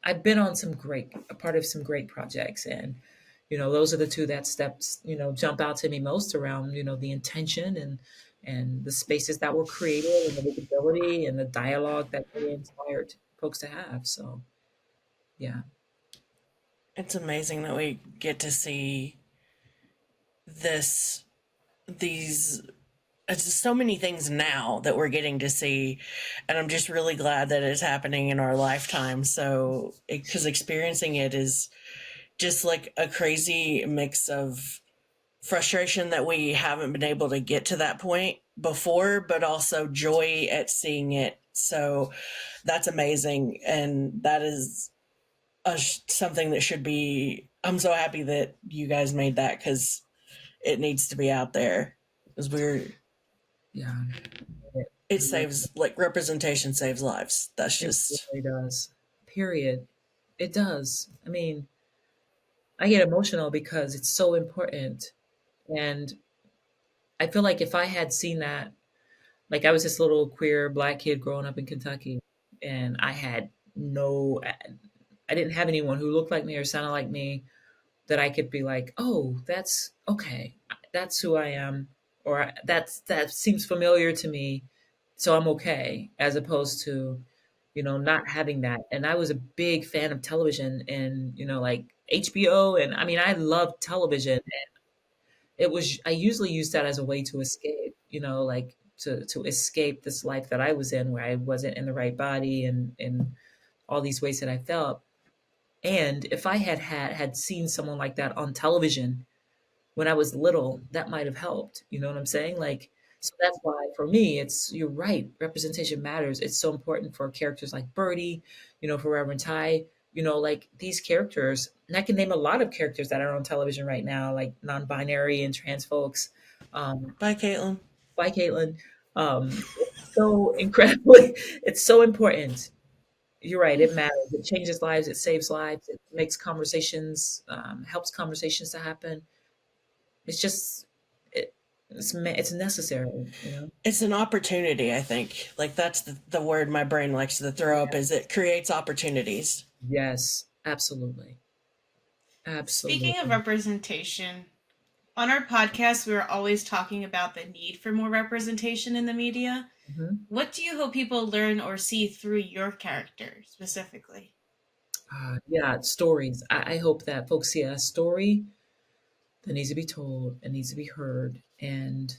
I've been on a part of some great projects, and those are the two that steps jump out to me most around the intention and the spaces that were created and the visibility and the dialogue that they inspired folks to have. So yeah. It's amazing that we get to see these it's just so many things now that we're getting to see, and I'm just really glad that it's happening in our lifetime. So because experiencing it is just like a crazy mix of frustration that we haven't been able to get to that point before, but also joy at seeing it. So that's amazing, and that is something that should be. I'm so happy that you guys made that, because it needs to be out there, because Yeah. it saves, like, representation saves lives. That's It just really does. Period. It does. I mean, I get emotional because it's so important. And I feel like if I had seen that, like I was this little queer black kid growing up in Kentucky, and I didn't have anyone who looked like me or sounded like me that I could be like, oh, that's okay. That's who I am. Or that seems familiar to me. So I'm okay, as opposed to, not having that. And I was a big fan of television and, like HBO. And I mean, I loved television. I usually use that as a way to escape, like to escape this life that I was in, where I wasn't in the right body and all these ways that I felt. And if I had seen someone like that on television when I was little, that might have helped. You know what I'm saying? Like, so that's why for me, you're right. Representation matters. It's so important for characters like Bertie, for Reverend Ty, like these characters. And I can name a lot of characters that are on television right now, like non-binary and trans folks. Bye, Kaitlynn. By Kaitlynn. It's so incredibly, it's so important. You're right. It matters. It changes lives. It saves lives. It makes conversations, helps conversations to happen. It's just, it's necessary, It's an opportunity, I think. Like, that's the word my brain likes to throw up, is it creates opportunities. Yes, absolutely. Speaking of Absolutely. representation, on our podcast, we are always talking about the need for more representation in the media. Mhm. What do you hope people learn or see through your character specifically? Yeah, stories. I hope that folks see a story that needs to be told and needs to be heard, and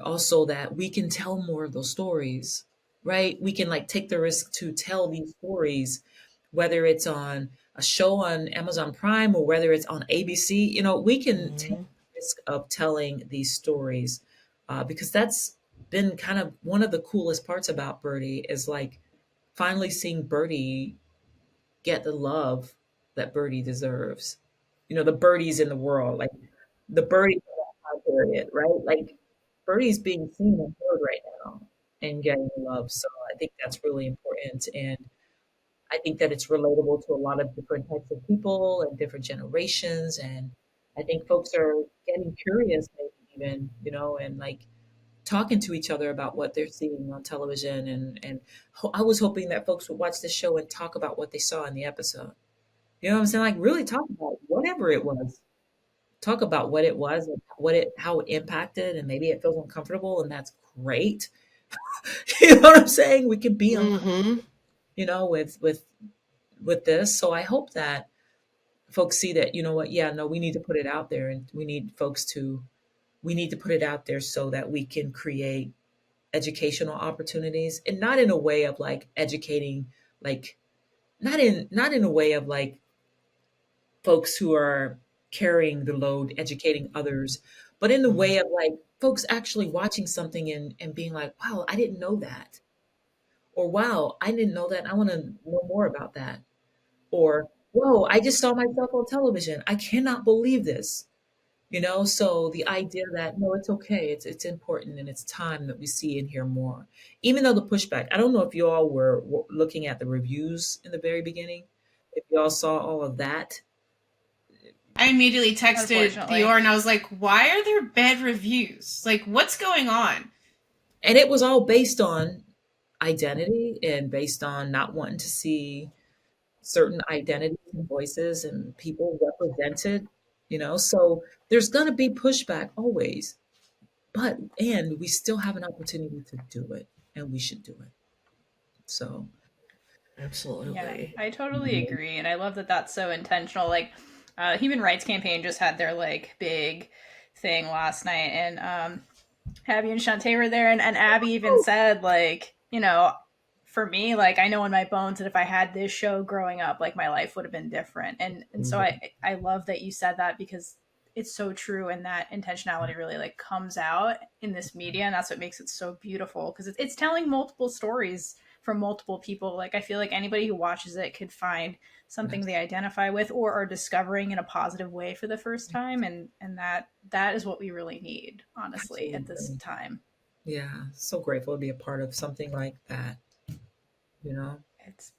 also that we can tell more of those stories, right? We can like take the risk to tell these stories, whether it's on a show on Amazon Prime or whether it's on ABC. We can take Mm-hmm. the risk of telling these stories, because that's been kind of one of the coolest parts about Bertie, is like finally seeing Bertie get the love that Bertie deserves. The birdies in the world, like the birdies of that time period, right? Like Bertie's being seen and heard right now and getting love. So I think that's really important. And I think that it's relatable to a lot of different types of people and different generations. And I think folks are getting curious, maybe even, and like talking to each other about what they're seeing on television. And I was hoping that folks would watch the show and talk about what they saw in the episode. You know what I'm saying? Like really talk about whatever it was. Talk about what it was and how it impacted, and maybe it feels uncomfortable, and that's great. You know what I'm saying? We can be uncomfortable, Mm-hmm. with this. So I hope that folks see that, what, yeah, no, we need to put it out there, and we need to put it out there so that we can create educational opportunities, and not in a way of like educating, like not in a way of like folks who are carrying the load, educating others, but in the way of like folks actually watching something and being like, wow, I didn't know that. Or wow, I didn't know that. I want to know more about that. Or whoa, I just saw myself on television. I cannot believe this. So the idea that no, it's okay. It's important, and it's time that we see and hear more. Even though the pushback, I don't know if you all were looking at the reviews in the very beginning, if you all saw all of that. I immediately texted Unfortunately. Theora and I was like, why are there bad reviews? Like, what's going on? And it was all based on identity and based on not wanting to see certain identities and voices and people represented, so there's going to be pushback always, and we still have an opportunity to do it, and we should do it. So Yeah, Absolutely. I totally agree, and I love that that's so intentional. Like, Human Rights Campaign just had their like big thing last night, and Abby and Shantae were there, and Abby even said like, for me, like I know in my bones that if I had this show growing up, like my life would have been different, and so I love that you said that because it's so true, and that intentionality really like comes out in this media, and that's what makes it so beautiful because it's telling multiple stories from multiple people. Like I feel like anybody who watches it could find something they yes, identify with or are discovering in a positive way for the first time, and that is what we really need, honestly, at this absolutely. time. Yeah, so grateful to be a part of something like that, you know. It's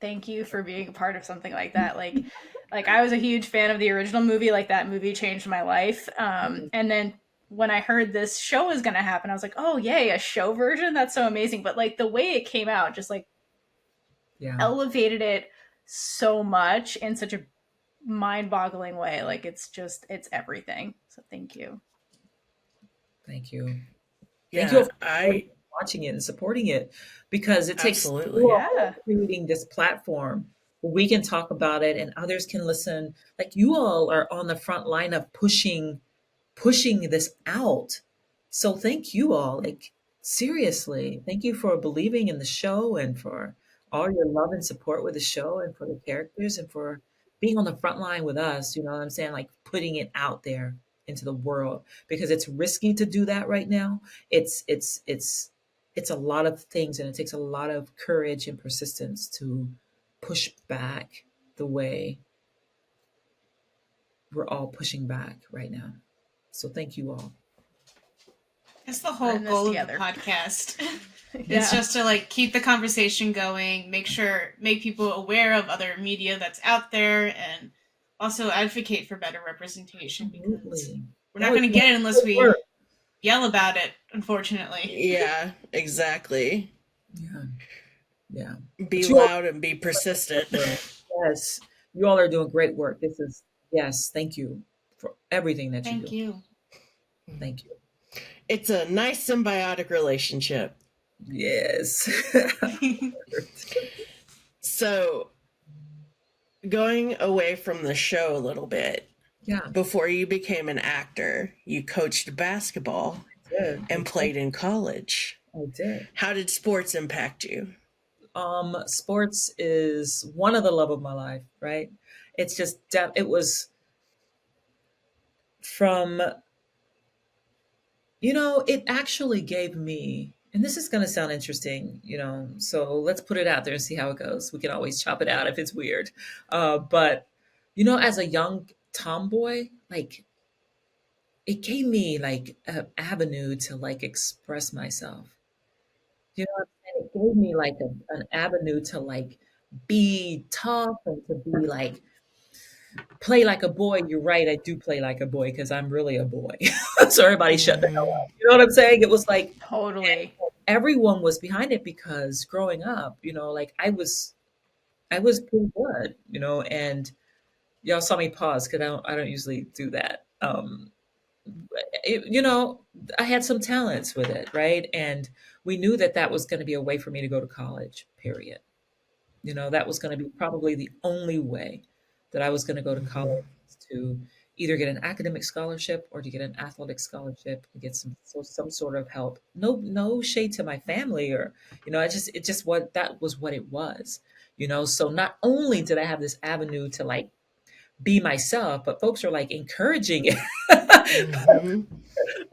thank you for being a part of something like that. Like I was a huge fan of the original movie. Like that movie changed my life. And then when I heard this show was going to happen, I was like, oh yay, a show version. That's so amazing. But like the way it came out just like Yeah, elevated it so much in such a mind-boggling way. Like it's everything. So thank you. thank you. Thank you all Yeah, for I watching it and supporting it, because it takes you absolutely. all Yeah. creating this platform where we can talk about it and others can listen. Like you all are on the front line of pushing this out. So thank you all. Like seriously, thank you for believing in the show and for all your love and support with the show and for the characters and for being on the front line with us. You know what I'm saying? Like putting it out there into the world, because it's risky to do that right now. It's a lot of things, and it takes a lot of courage and persistence to push back the way we're all pushing back right now. So thank you all. That's the We're whole in this goal of the together. podcast. It's Yeah. just to like keep the conversation going, make people aware of other media that's out there, and also advocate for better representation because Absolutely. we're That not was going to my get it unless good we work. yell about it, unfortunately. Yeah, exactly. Yeah, yeah. Be But you all loud and be are doing great persistent. work. Yes, you all are doing great work. This is yes. Thank you for everything that you Thank do. you. Thank you. It's a nice symbiotic relationship. Yes. So, going away from the show a little bit, Yeah, before you became an actor, you coached basketball I did. I and did. played in college. I did. How did sports impact you? Sports is one of the love of my life, right? It's just it was from, it actually gave me, and this is going to sound interesting, so let's put it out there and see how it goes. We can always chop it out if it's weird. But, as a young tomboy, like, it gave me like an avenue to like express myself. You know what I'm saying? It gave me like an avenue to like be tough and to be like, play like a boy. You're right. I do play like a boy because I'm really a boy. So everybody shut the hell Mm-hmm. up. You know what I'm saying? It was like Totally. everyone was behind it because growing up, like I was pretty good, and y'all saw me pause because I don't usually do that. It, you know, I had some talents with it, right? And we knew that that was going to be a way for me to go to college, period. That was going to be probably the only way that I was going to go to Mm-hmm. college, to either get an academic scholarship or to get an athletic scholarship to get some sort of help. No shade to my family, or it just what that was what it was. So not only did I have this avenue to like be myself, but folks are like encouraging it. Mm-hmm.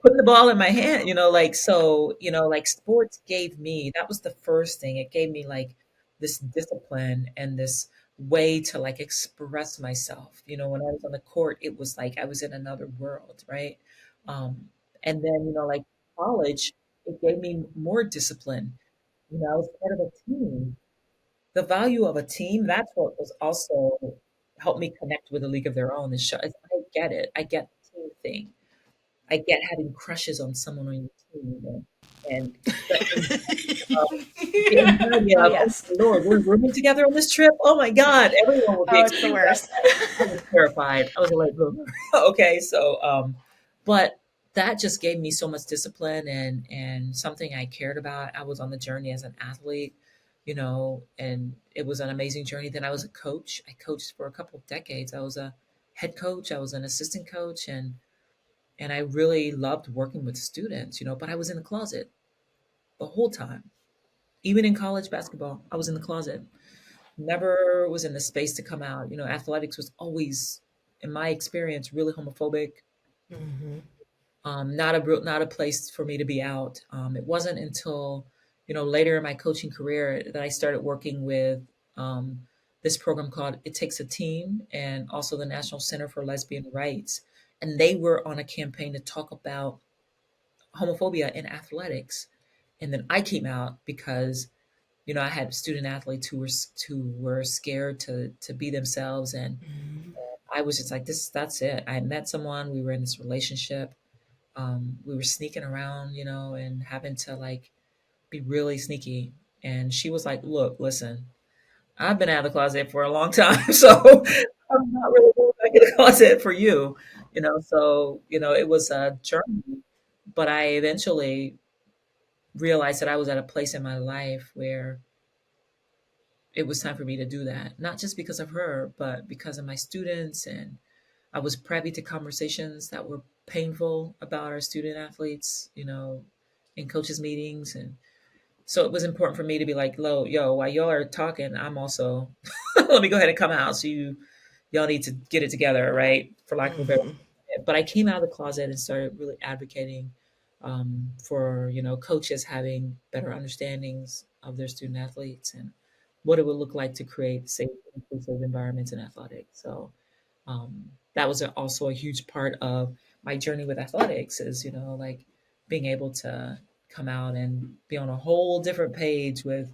Putting the ball in my hand, like so, like sports gave me, that was the first thing. It gave me like this discipline and this way to like express myself. When I was on the court, it was like I was in another world, right? Um, and then, like college, it gave me more discipline. I was part of a team. The value of a team, that's what was also helped me connect with a league of their own. I get it. I get the team thing. I get having crushes on someone on your team. and the anxiety Oh of, oh yes. my Lord, we're rooming together on this trip. Oh my God, everyone will be Oh, it's the explaining that. worst. I was terrified. I was a late bloomer. Okay, so but that just gave me so much discipline and something I cared about. I was on the journey as an athlete, and it was an amazing journey. Then I was a coach. I coached for a couple of decades. I was a head coach. I was an assistant coach, and I really loved working with students, but I was in the closet the whole time. Even in college basketball, I was in the closet. Never was in the space to come out. Athletics was always, in my experience, really homophobic. Mm-hmm. Not a place for me to be out. It wasn't until later in my coaching career that I started working with um, this program called It Takes a Team, and also the National Center for Lesbian Rights, and they were on a campaign to talk about homophobia in athletics. And then I came out because I had student athletes who were scared to be themselves, and Mm-hmm. I was just like, that's it. I had met someone, we were in this relationship, we were sneaking around, and having to like be really sneaky. And she was like, look, listen, I've been out of the closet for a long time, so I'm not really going back in the closet for you, so it was a journey, but I eventually realized that I was at a place in my life where it was time for me to do that, not just because of her, but because of my students. And I was privy to conversations that were painful about our student athletes, in coaches' meetings. And so it was important for me to be like, yo, while y'all are talking, I'm also, let me go ahead and come out. So y'all need to get it together, right? For lack of a better Mm-hmm. word. But I came out of the closet and started really advocating for, coaches having better understandings of their student athletes and what it would look like to create safe, inclusive environments in athletics. So that was also a huge part of my journey with athletics is, like being able to come out and be on a whole different page with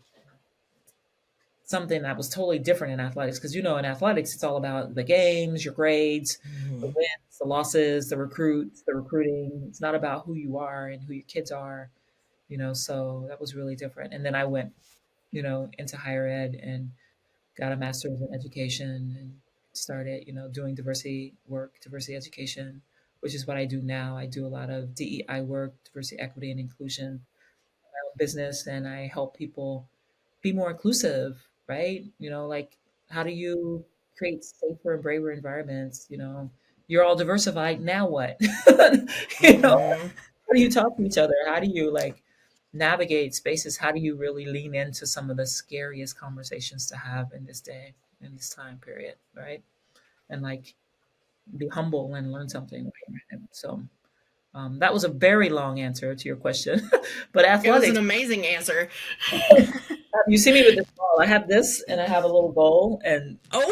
something that was totally different in athletics. Because, in athletics, it's all about the games, your grades, the Mm-hmm. wins, the losses, the recruits, the recruiting. It's not about who you are and who your kids are, so that was really different. And then I went, into higher ed and got a master's in education and started, doing diversity work, diversity education, which is what I do now. I do a lot of DEI work, diversity, equity, and inclusion business, and I help people be more inclusive, right? Like how do you create safer and braver environments? You're all diversified. Now what? Mm-hmm. How do you talk to each other? How do you like navigate spaces? How do you really lean into some of the scariest conversations to have in this day, in this time period, right? And like be humble and learn something. So that was a very long answer to your question, but It was an athletics. amazing answer. You see me with this ball. I have this, and I have a little bowl, and Oh,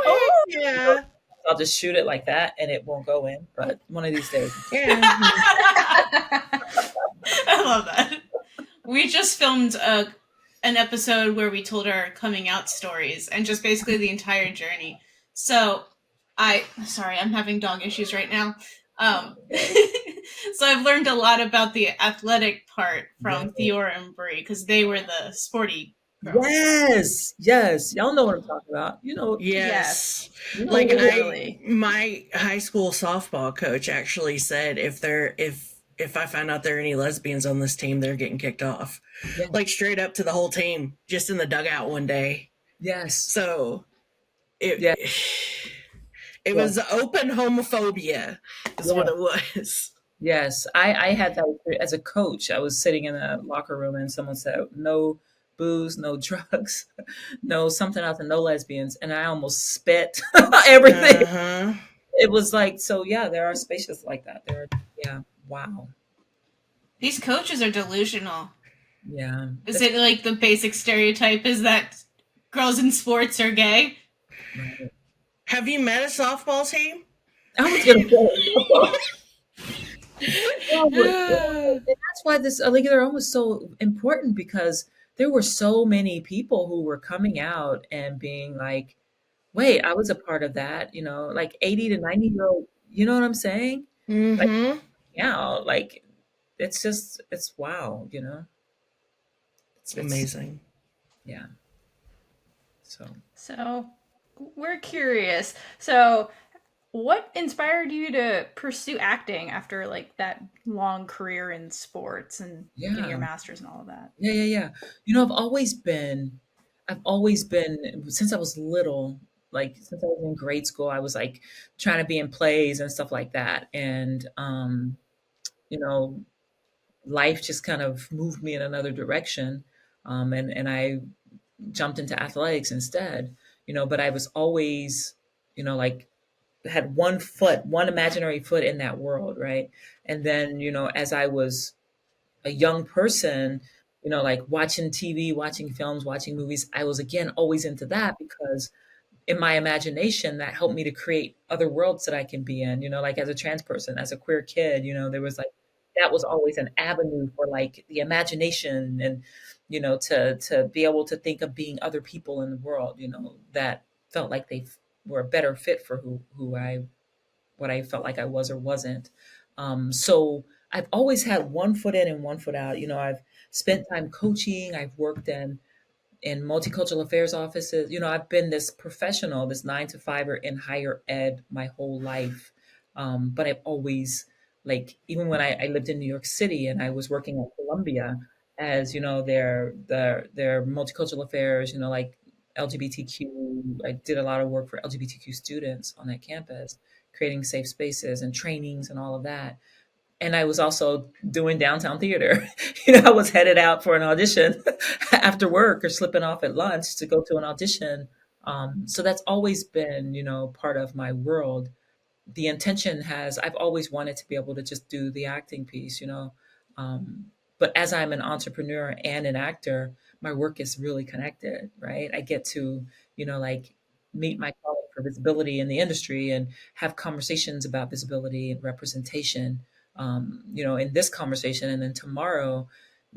Oh, heck yeah. I'll just shoot it like that, and it won't go in. But one of these days, Yeah. I love that. We just filmed an episode where we told our coming out stories and just basically the entire journey. So sorry, I'm having dog issues right now. So I've learned a lot about the athletic part from yes, Theora and Bree because they were the sporty girls. yes, yes. Y'all know what I'm talking about. Yes. yes, You know Like what it is. totally. my high school softball coach actually said if I find out there are any lesbians on this team, they're getting kicked off. Yeah, Like straight up to the whole team, just in the dugout one day. yes, So it yeah, it yeah, was open homophobia is what yeah. it was. Yes, I had that experience as a coach. I was sitting in a locker room, and someone said, "No booze, no drugs, no something else, and no lesbians," and I almost spit everything. Uh-huh. It was like, so yeah, there are spaces like that. Yeah, wow, These coaches are delusional. yeah. Is it like the basic stereotype is that girls in sports are gay? Right. Have you met a softball team? I was gonna say, no, and that's why this League of Their Own was so important because there were so many people who were coming out and being like, "Wait, I was a part of that," like 80 to 90-year-old. You know what I'm saying? Like, Mm-hmm. yeah, like it's wow, it's Amazing. yeah. So So we're curious. So what inspired you to pursue acting after like that long career in sports and getting your yeah, master's and all of that? yeah. I've always been since I was little, like since I was in grade school, I was like trying to be in plays and stuff like that. And you know, life just kind of moved me in another direction. And I jumped into athletics instead, but I was always, like had one imaginary foot in that world, right? And then, as I was a young person, like watching TV, watching films, watching movies, I was again always into that because in my imagination that helped me to create other worlds that I can be in, like as a trans person, as a queer kid, there was like that was always an avenue for like the imagination and to be able to think of being other people in the world, that felt like they were a better fit for who I what I felt like I was or wasn't. So I've always had one foot in and one foot out. I've spent time coaching. I've worked in multicultural affairs offices. I've been this professional, this 9 to 5er in higher ed my whole life. But I've always, like, even when I lived in New York City and I was working at Columbia as, their multicultural affairs, like LGBTQ, I did a lot of work for LGBTQ students on that campus, creating safe spaces and trainings and all of that. And I was also doing downtown theater. I was headed out for an audition after work or slipping off at lunch to go to an audition. So that's always been, part of my world. The intention I've always wanted to be able to just do the acting piece, Um, but as I'm an entrepreneur and an actor, my work is really connected, right? I get to, like meet my colleague for visibility in the industry and have conversations about visibility and representation, in this conversation. And then tomorrow,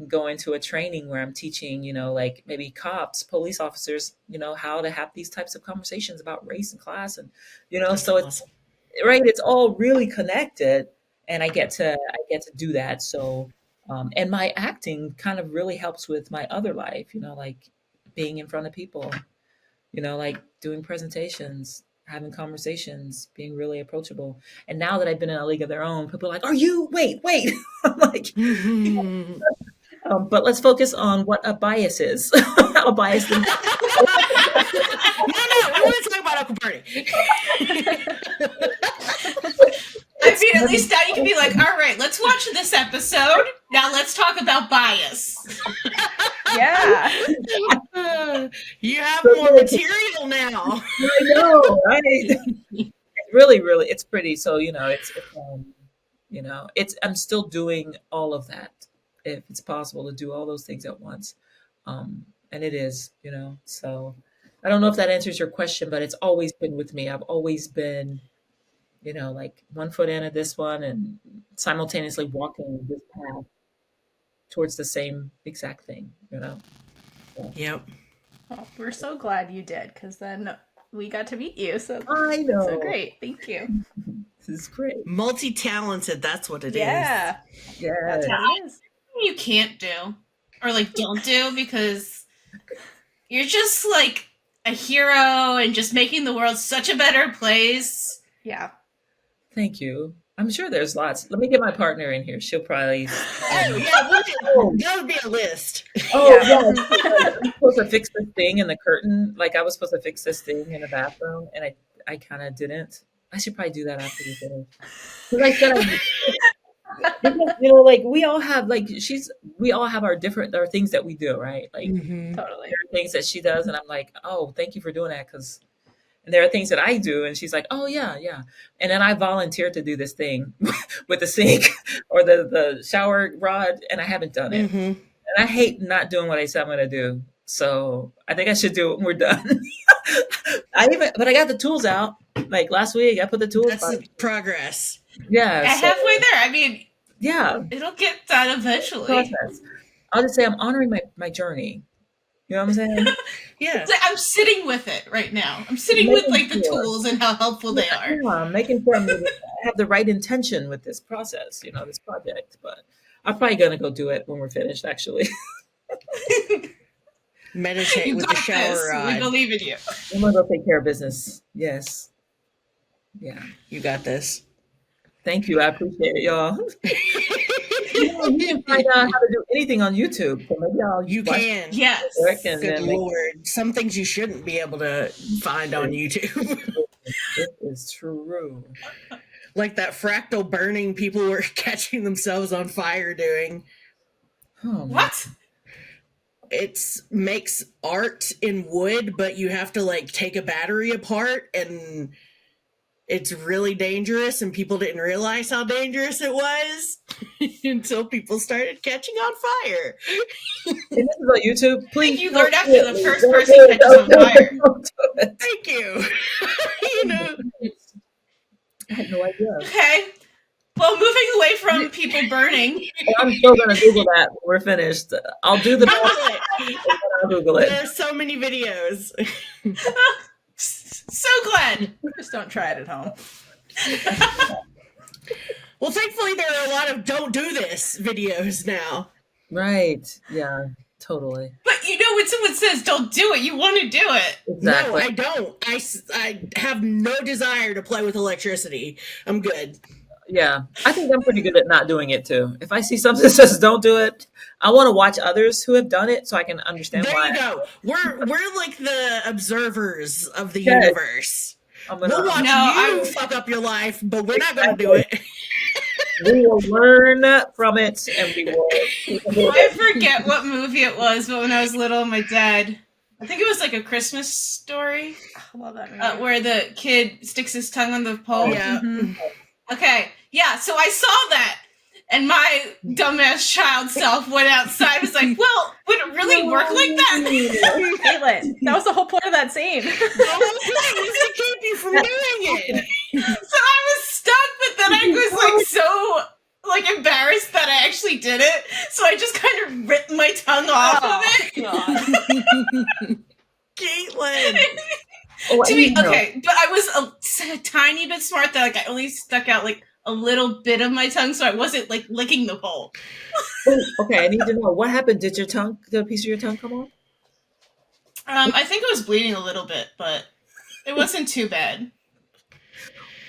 go into a training where I'm teaching, like maybe cops, police officers, how to have these types of conversations about race and class. And, That's so it's awesome. right. It's all really connected. And I get to do that. So, and my acting kind of really helps with my other life, like being in front of people, like doing presentations, having conversations, being really approachable. And now that I've been in a league of their own, people are like, "Are you? Wait." I'm like, Mhm. but let's focus on what a bias is. A bias is. No, we want to talk about Uncle Bertie. I mean, at least now you can be like, all right, let's watch this episode. Now let's talk about bias. Yeah. You have more material now. I know, right? It's really, really, it's pretty. So, I'm still doing all of that if it's possible to do all those things at once. And it is, so I don't know if that answers your question, but it's always been with me. I've always been, like one foot in at this one and simultaneously walking this path towards the same exact thing. So, Yep. Well, we're so glad you did because then we got to meet you. So I know. so great. Thank you. This is great. Multi-talented, that's what it is. Yeah. Yeah. That's what it is. You can't do or like don't do because you're just like a hero and just making the world such a better place. Yeah. Thank you. I'm sure there's lots. Let me get my partner in here. She'll probably. Oh, yeah, that would be a list. Oh, Yeah. yeah. I'm supposed to fix this thing in the curtain. Like I was supposed to fix this thing in the bathroom, and I kind of didn't. I should probably do that after we finish. Because I said because, like we all have our things that we do, right? Like Mhm. Totally. there are things that she does, and I'm like, oh, thank you for doing that, because. And there are things that I do, and she's like, "Oh yeah, yeah." And then I volunteered to do this thing with the sink or the shower rod, and I haven't done it. Mhm. And I hate not doing what I said I'm going to do. So I think I should do it when we're done. But I got the tools out. Like last week, I put the tools. That's progress. Yeah. So, Halfway there. I mean, yeah. it'll get done eventually. Process. I'll just say I'm honoring my journey. You know what I'm saying? Yeah. I'm sitting with it right now. I'm sitting with like the tools and how helpful they are. Yeah, making sure I have the right intention with this process, this project. But I'm probably gonna go do it when we're finished, actually. Meditate You with the got shower this. We rod. believe in you. I'm gonna go take care of business. Yes. Yeah. You got this. Thank you. I appreciate it, y'all. You can find out how to do anything on YouTube. So maybe I'll You watch can. Yes. it and Good then make Lord. Some things you shouldn't be able to find on YouTube. it is true. Like that fractal burning people were catching themselves on fire doing. Oh, What? It makes art in wood, but you have to like take a battery apart, and it's really dangerous, and people didn't realize how dangerous it was until people started catching on fire. And this is on YouTube. Please. You learned don't after do the it. first Don't person do it. catches on Don't do it. fire. Don't do it. Thank you. You know, I had no idea. Okay. Well, moving away from people burning. I'm still gonna Google that when we're finished. I'll do the Google math, it. and then I'll Google it. There are so many videos. So glad. Just don't try it at home. Well, thankfully, there are a lot of "don't do this" videos now. Right. Yeah. Totally. But you know, when someone says don't do it, you want to do it. Exactly. No, I don't. I have no desire to play with electricity. I'm good. Yeah. I think I'm pretty good at not doing it too. If I see something that says don't do it, I want to watch others who have done it so I can understand There why. you go. We're like the observers of the Yes. universe. I'm gonna, We'll watch No, you fuck up your life, but we're not going to do it. we will learn from it and we will. I forget what movie it was, but when I was little, my dad, I think it was like A Christmas Story, I love that movie. where the kid sticks his tongue on the pole. Yeah. Mhm. Okay, yeah, so I saw that, and my dumbass child self went outside and was like, well, would it really work like that? Kaitlynn, that was the whole point of that scene. The whole thing was to keep you from doing it. So I was stuck, but then I was like so like embarrassed that I actually did it, so I just kind of ripped my tongue off of it. God. Caitlin. Oh, To be I know. okay, but I was a tiny bit smart that like I only stuck out like a little bit of my tongue, so I wasn't like licking the pole. Oh, okay, I need to know what happened. Did a piece of your tongue come off? I think it was bleeding a little bit, but it wasn't too bad.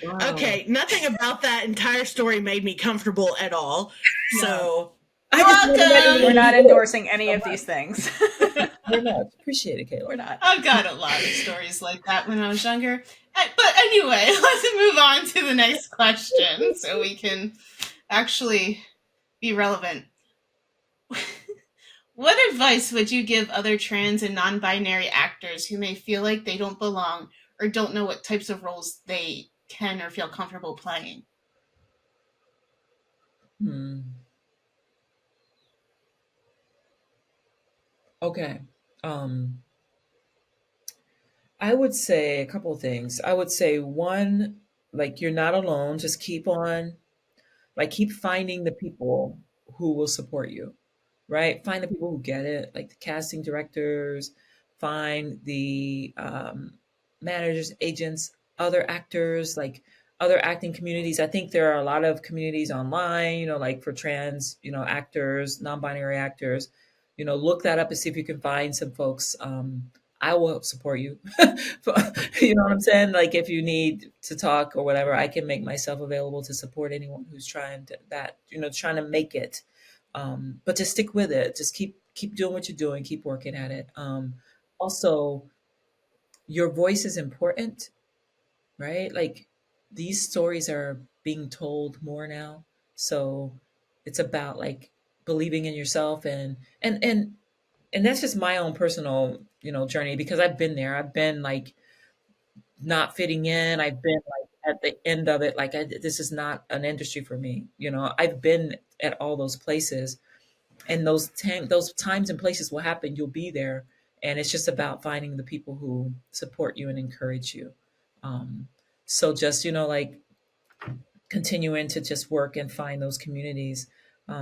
Wow. Okay, nothing about that entire story made me comfortable at all. So I just Welcome. imagine We're not you did it. endorsing any of these things. Very much. Appreciate it, Kayla. We're not. I've got a lot of stories like that when I was younger. But anyway, let's move on to the next question so we can actually be relevant. What advice would you give other trans and non-binary actors who may feel like they don't belong or don't know what types of roles they can or feel comfortable playing? Okay. I would say a couple of things. I would say one, like you're not alone. Just keep on, like keep finding the people who will support you, right? Find the people who get it, like the casting directors, find the managers, agents, other actors, like other acting communities. I think there are a lot of communities online, like for trans, actors, non-binary actors. Look that up and see if you can find some folks. I will help support you. You know what I'm saying? Like if you need to talk or whatever, I can make myself available to support anyone who's trying to make it. But just stick with it. Just keep doing what you're doing. Keep working at it. Also, your voice is important, right? Like these stories are being told more now, so it's about like believing in yourself and that's just my own personal journey, because I've been there. I've been like not fitting in. I've been like at the end of it, like this is not an industry for me. I've been at all those places, and those times and places will happen. You'll be there, and it's just about finding the people who support you and encourage you. So just like continuing to just work and find those communities.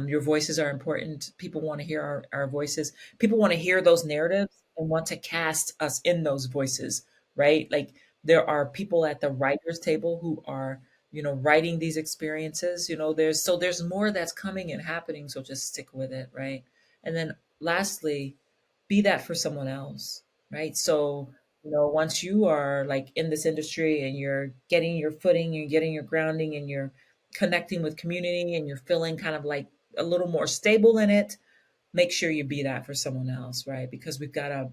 Your voices are important. People want to hear our voices. People want to hear those narratives and want to cast us in those voices, right? Like there are people at the writers' table who are writing these experiences. There's more that's coming and happening. So just stick with it, right? And then lastly, be that for someone else, right? So, once you are like in this industry and you're getting your footing, you're getting your grounding, and you're connecting with community, and you're feeling kind of like a little more stable in it, make sure you be that for someone else, right? Because we've got to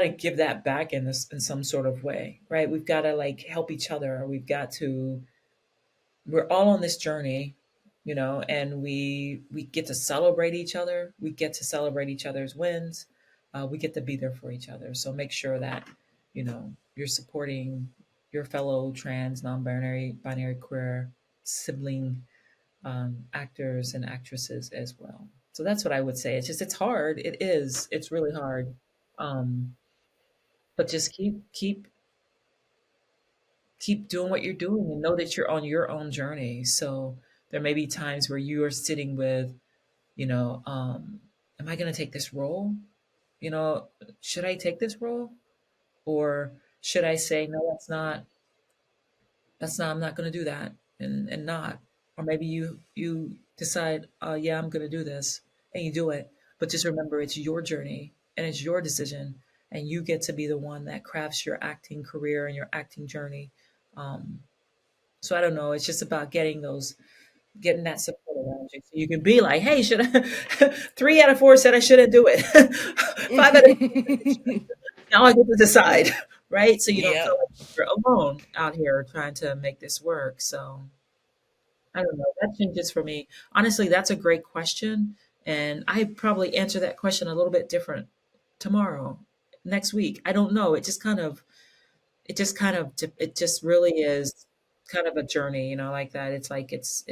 give that back in some sort of way, right? We've got to like help each other. We're all on this journey, and we get to celebrate each other. We get to celebrate each other's wins. We get to be there for each other. So make sure that you're supporting your fellow trans, non-binary, binary, queer sibling actors and actresses as well. So that's what I would say. It's hard. It is. It's really hard. Um, but just keep doing what you're doing, and know that you're on your own journey. So there may be times where you are sitting with, am I going to take this role? Should I take this role? Or should I say, no, that's not, I'm not going to do that, and not, or maybe you decide, yeah, I'm going to do this, and you do it. But just remember, it's your journey and it's your decision, and you get to be the one that crafts your acting career and your acting journey. Um, so I don't know. It's just about getting that support around you, so you can be like, hey, should I? 3 out of 4 said I shouldn't do it. 5 out of 4 now I get to decide, right? So you don't Yep. feel like you're alone out here trying to make this work. So I don't know. That changes for me. Honestly, that's a great question, and I probably answer that question a little bit different tomorrow, next week. I don't know. It just really is kind of a journey, like that. It's like it's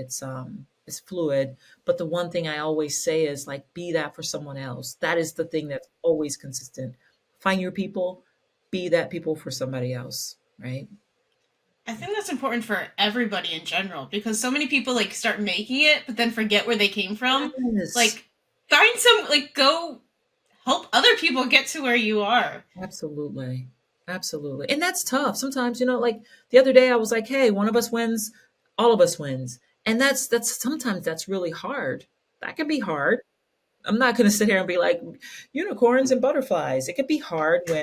fluid. But the one thing I always say is like, be that for someone else. That is the thing that's always consistent. Find your people, be that people for somebody else, right? I think that's important for everybody in general because so many people like start making it but then forget where they came from. Yes. Like find some like go help other people get to where you are. Absolutely. Absolutely. And that's tough. Sometimes, like the other day I was like, hey, one of us wins, all of us wins. And that's sometimes that's really hard. That can be hard. I'm not going to sit here and be like unicorns and butterflies. It can be hard when,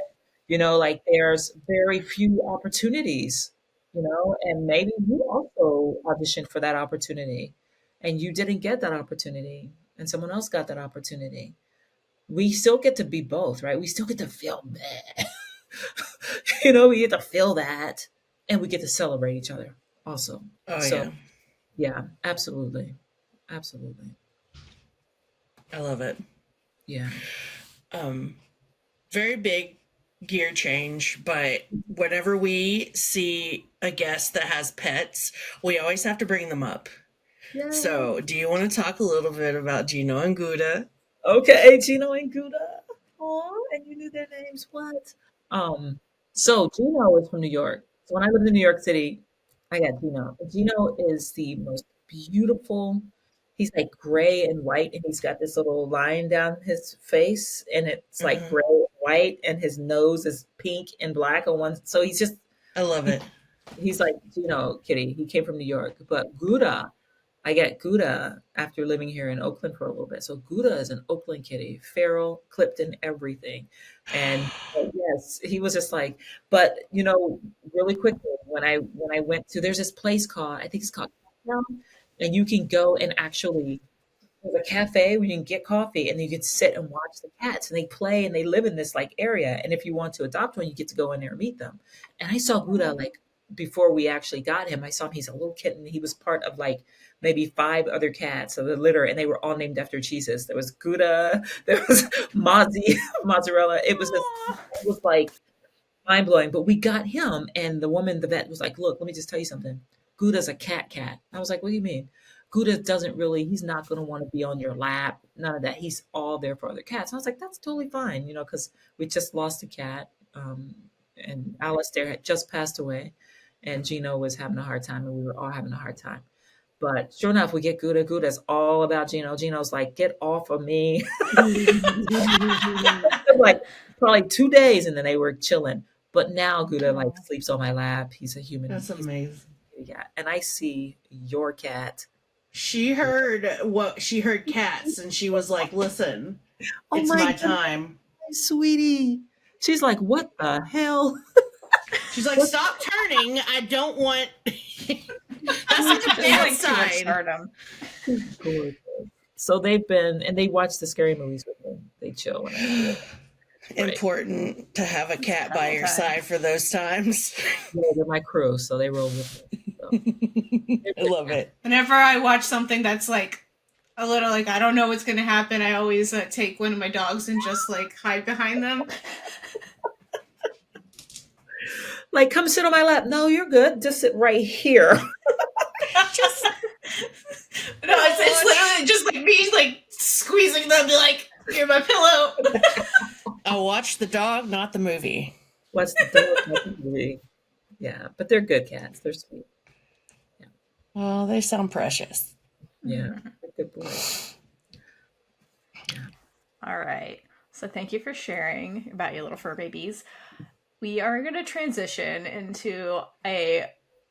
like there's very few opportunities, and maybe you also auditioned for that opportunity and you didn't get that opportunity and someone else got that opportunity. We still get to be both, right? We still get to feel bad. We get to feel that, and we get to celebrate each other also. Oh So, yeah. yeah, absolutely. Absolutely. I love it. Yeah. Um, Very big gear change, but whenever we see a guest that has pets, we always have to bring them up. Yeah. So, do you want to talk a little bit about Gino and Gouda? Okay, Gino and Gouda. Oh, and you knew their names. What? So Gino is from New York. So when I lived in New York City, I got Gino. Gino is the most beautiful. He's like gray and white, and he's got this little line down his face, and it's like Hmm. gray and white, and his nose is pink and black on one. So I love it. he's like Gino Kitty. He came from New York, but Gouda. I got Gouda after living here in Oakland for a little bit. So Gouda is an Oakland kitty, feral, clipped and everything. And yes, he was just like, but really quickly when I went to, there's this place called, I think it's called Countdown, and you can go and actually, there's a cafe where you can get coffee and you can sit and watch the cats, and they play and they live in this like area. And if you want to adopt one, you get to go in there and meet them. And I saw Gouda like before we actually got him. I saw him, he's a little kitten. He was part of like maybe 5 other cats of the litter, and they were all named after cheeses. There was Gouda, there was Mozzie, mozzarella. It was like mind blowing. But we got him, and the vet was like, "Look, let me just tell you something. Gouda's a cat. I was like, "What do you mean?" Gouda doesn't really. He's not going to want to be on your lap. None of that. He's all there for other cats. And I was like, "That's totally fine," because we just lost a cat, and Alistair had just passed away, and Gino was having a hard time, and we were all having a hard time. But sure enough, we get Gouda. Gouda's all about Gino. Gino's like, "Get off of me." Like probably 2 days, and then they were chilling. But now Gouda like Aw. sleeps on my lap. He's a human. That's He's a amazing. cat. And I see your cat. She heard cats, and she was like, "Listen, Oh it's my my goodness, time." sweetie. She's like, what the hell? She's like, "Stop turning. I don't want." That's like the There's bad like too much side. stardom. Gorgeous. So they've been, and they watch the scary movies with me. They chill when I do it. Right. Important to have a cat by Travel your time. side for those times. Yeah, they're my crew, so they roll with me. So. I love it. Whenever I watch something that's like a little like I don't know what's gonna happen, I always take one of my dogs and just like hide behind them. Like, come sit on my lap. No, you're good. Just sit right here. Just no, it's literally just like me like squeezing them, be like, "You're my pillow." I'll watch the dog, not the movie. What's the movie? Yeah, but they're good cats. They're sweet. Oh, they sound precious. Yeah, they're good boys. All right. So thank you for sharing about your little fur babies. We are going to transition into a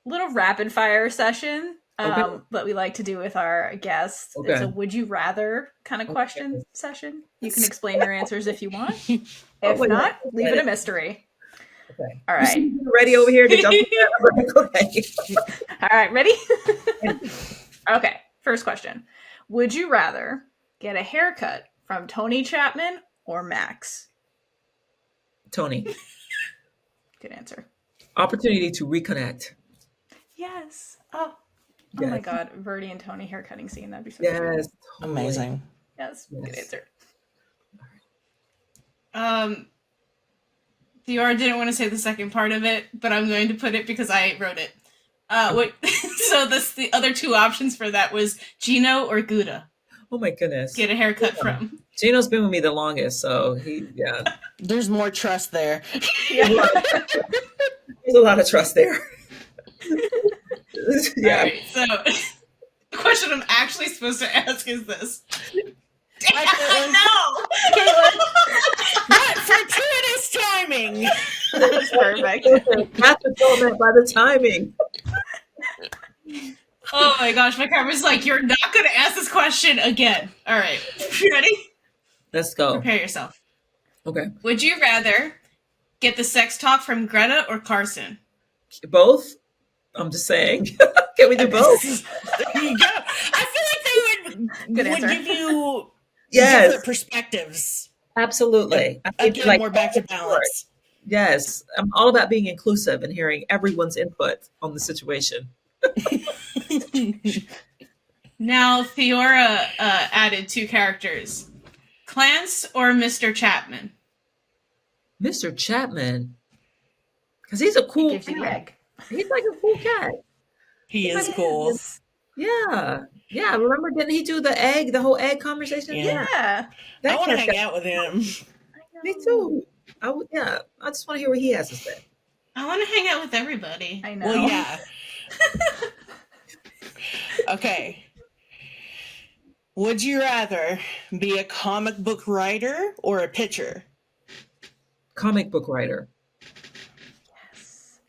little rapid fire session Okay. that we like to do with our guests. Okay. It's a would you rather kind of Okay. question session. You can explain your answers if you want. If my not, God. leave it a mystery. Okay. All You right. see me ready over here to jump in there? Okay. All right, ready? Okay, first question. Would you rather get a haircut from Tony Chapman or Max? Tony, Good answer. opportunity to reconnect. Yes. Oh Yes. my God, Bertie and Tony haircutting scene. That'd be so Yes, cute. totally. Amazing. Yes, good Yes. answer. Theora didn't want to say the second part of it, but I'm going to put it because I wrote it. So the other two options for that was Gino or Gouda. Oh my goodness. Get a haircut from. Gino's been with me the longest, so yeah. There's more trust there. There's a lot of trust there. Yeah. All right, so the question I'm actually supposed to ask is this. I know! What fortuitous timing! That's perfect. That's what's going on by the timing. Oh my gosh, my camera's like, you're not going to ask this question again. All right, you ready? Let's go. Prepare yourself. Okay. Would you rather get the sex talk from Greta or Carson? Both? I'm just saying. Can we do both? There you go. I feel like they Good would answer. give you Yes, different perspectives. absolutely. I think, Again, more back to balance. Yes, I'm all about being inclusive and hearing everyone's input on the situation. Now, Theora added two characters. Clance or Mr. Chapman? Mr. Chapman, because he's a cool Gives you the cat. egg. He's like a cool cat. He is cool. Yeah. Yeah. Remember, didn't he do the whole egg conversation? Yeah. Yeah. That I want to cat's hang got- out with him. Me too. I just want to hear what he has to say. I want to hang out with everybody. I know. Well, yeah. Okay. Would you rather be a comic book writer or a pitcher? Comic book writer. Yes.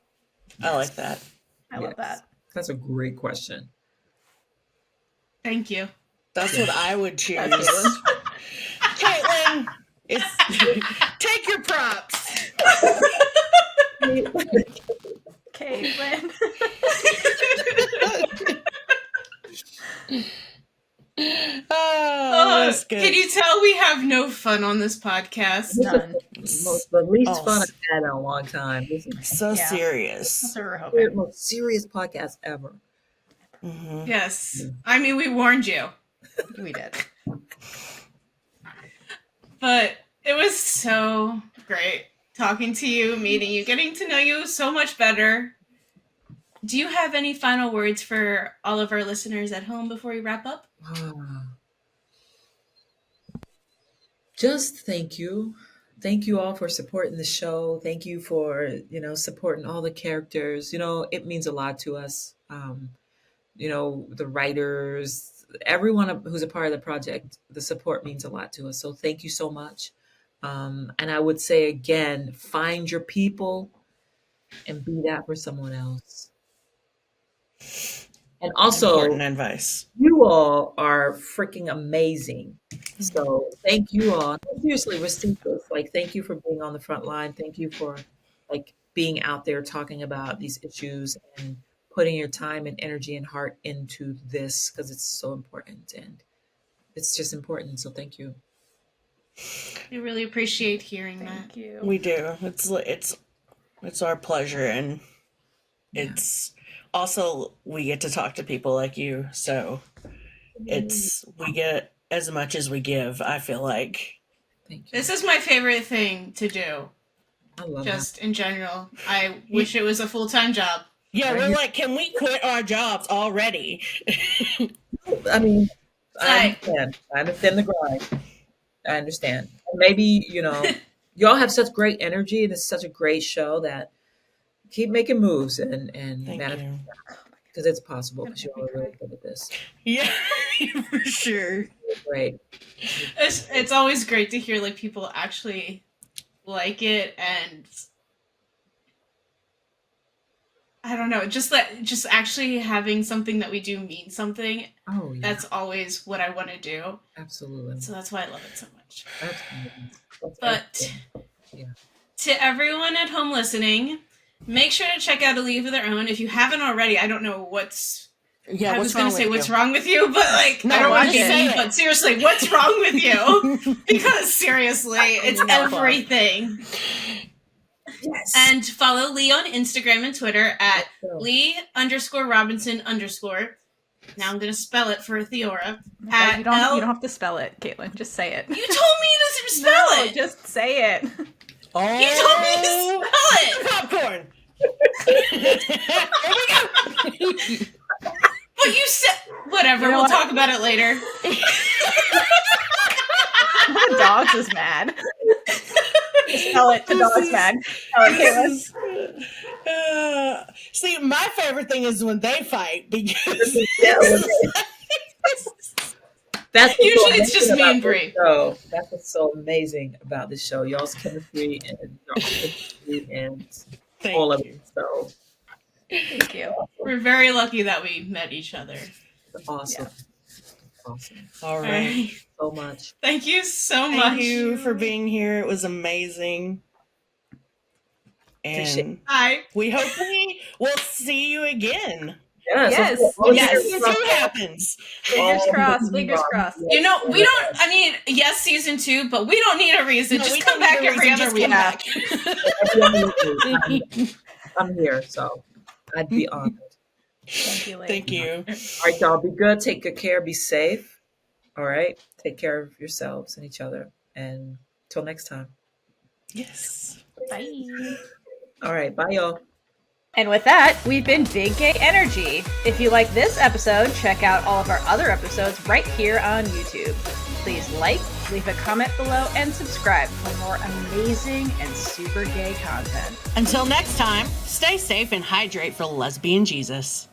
I like that. I love Yes. that. That's a great question. Thank you. That's what I would choose. That's Kaitlynn, it's take your props. Kaitlynn. That's good. Can you tell we have no fun on this podcast? None. The least Oh. fun I've had in a long time. This is So Yeah. serious. That's what we're the hoping. most serious podcast ever. Mhm. Yes. I mean, we warned you. We did. But it was so great talking to you, meeting you, getting to know you so much better. Do you have any final words for all of our listeners at home before we wrap up? Just thank you. Thank you all for supporting the show. Thank you for, supporting all the characters. It means a lot to us. The writers, everyone who's a part of the project, the support means a lot to us. So thank you so much. And I would say again, find your people, and be that for someone else. And also, Important advice. you all are freaking amazing. So thank you all. Seriously, receive this. Like, thank you for being on the front line. Thank you for like being out there talking about these issues and putting your time and energy and heart into this because it's so important and it's just important. So thank you. We really appreciate hearing that. Thank you. We do. It's our pleasure, and it's also we get to talk to people like you. So we get as much as we give. I feel like. Thank you. This is my favorite thing to do. I love Just in general. I wish it was a full-time job. Yeah, we're like, can we quit our jobs already? that. I mean, I understand the grind. I understand. And maybe, y'all have such great energy and it's such a great show that keep making moves and manifest because it's possible because you all are really good at this. Yeah, for sure. Great. It's always great to hear like people actually like it, and I don't know, just actually having something that we do mean something. Oh, yeah. That's always what I want to do. Absolutely. So that's why I love it so much. Absolutely. But to everyone at home listening, make sure to check out A League of Their Own. If you haven't already, I don't know what's... Yeah, I was going to say what's wrong with you, but like, No, I don't want to watch be mean, it. but seriously, what's wrong with you? Because seriously, it's No fun. everything. Yes. And follow Lee on Instagram and Twitter at Lee_Robinson_. Now I'm going to spell it for Theora. You don't have to spell it, Kaitlynn. Just say it. You told me to spell No, it. just say it. Oh, You told me to spell it. popcorn. Here we go. But you said whatever. You know we'll what? talk about it later. The dogs is mad. Spell it. The dog's mad. Spell it, Kaitlynn. See, my favorite thing is when they fight because That's Usually it's just me and Bree. So that's what's so amazing about this show. Y'all's chemistry and all of it. So Thank you. We're very lucky that we met each other. awesome. Awesome. All All right. right. So much. Thank you so much. Thank you for being here. It was amazing. Appreciate And Hi. we hope we will see you again. Yes. When Yes. season 2 happens. Fingers crossed. Fingers crossed. You know, we don't, I mean, yes, season 2, but we don't need a reason. No, we just come don't back need a every reason, other just come week. back. I'm here, so I'd be honored. Thank you, Lee. Thank you. All right, y'all. Be good. Take good care. Be safe. All right. Take care of yourselves and each other. And till next time. Yes. Bye. All right. Bye, y'all. And with that, we've been Big Gay Energy. If you like this episode, check out all of our other episodes right here on YouTube. Please like, leave a comment below, and subscribe for more amazing and super gay content. Until next time, stay safe and hydrate for lesbian Jesus.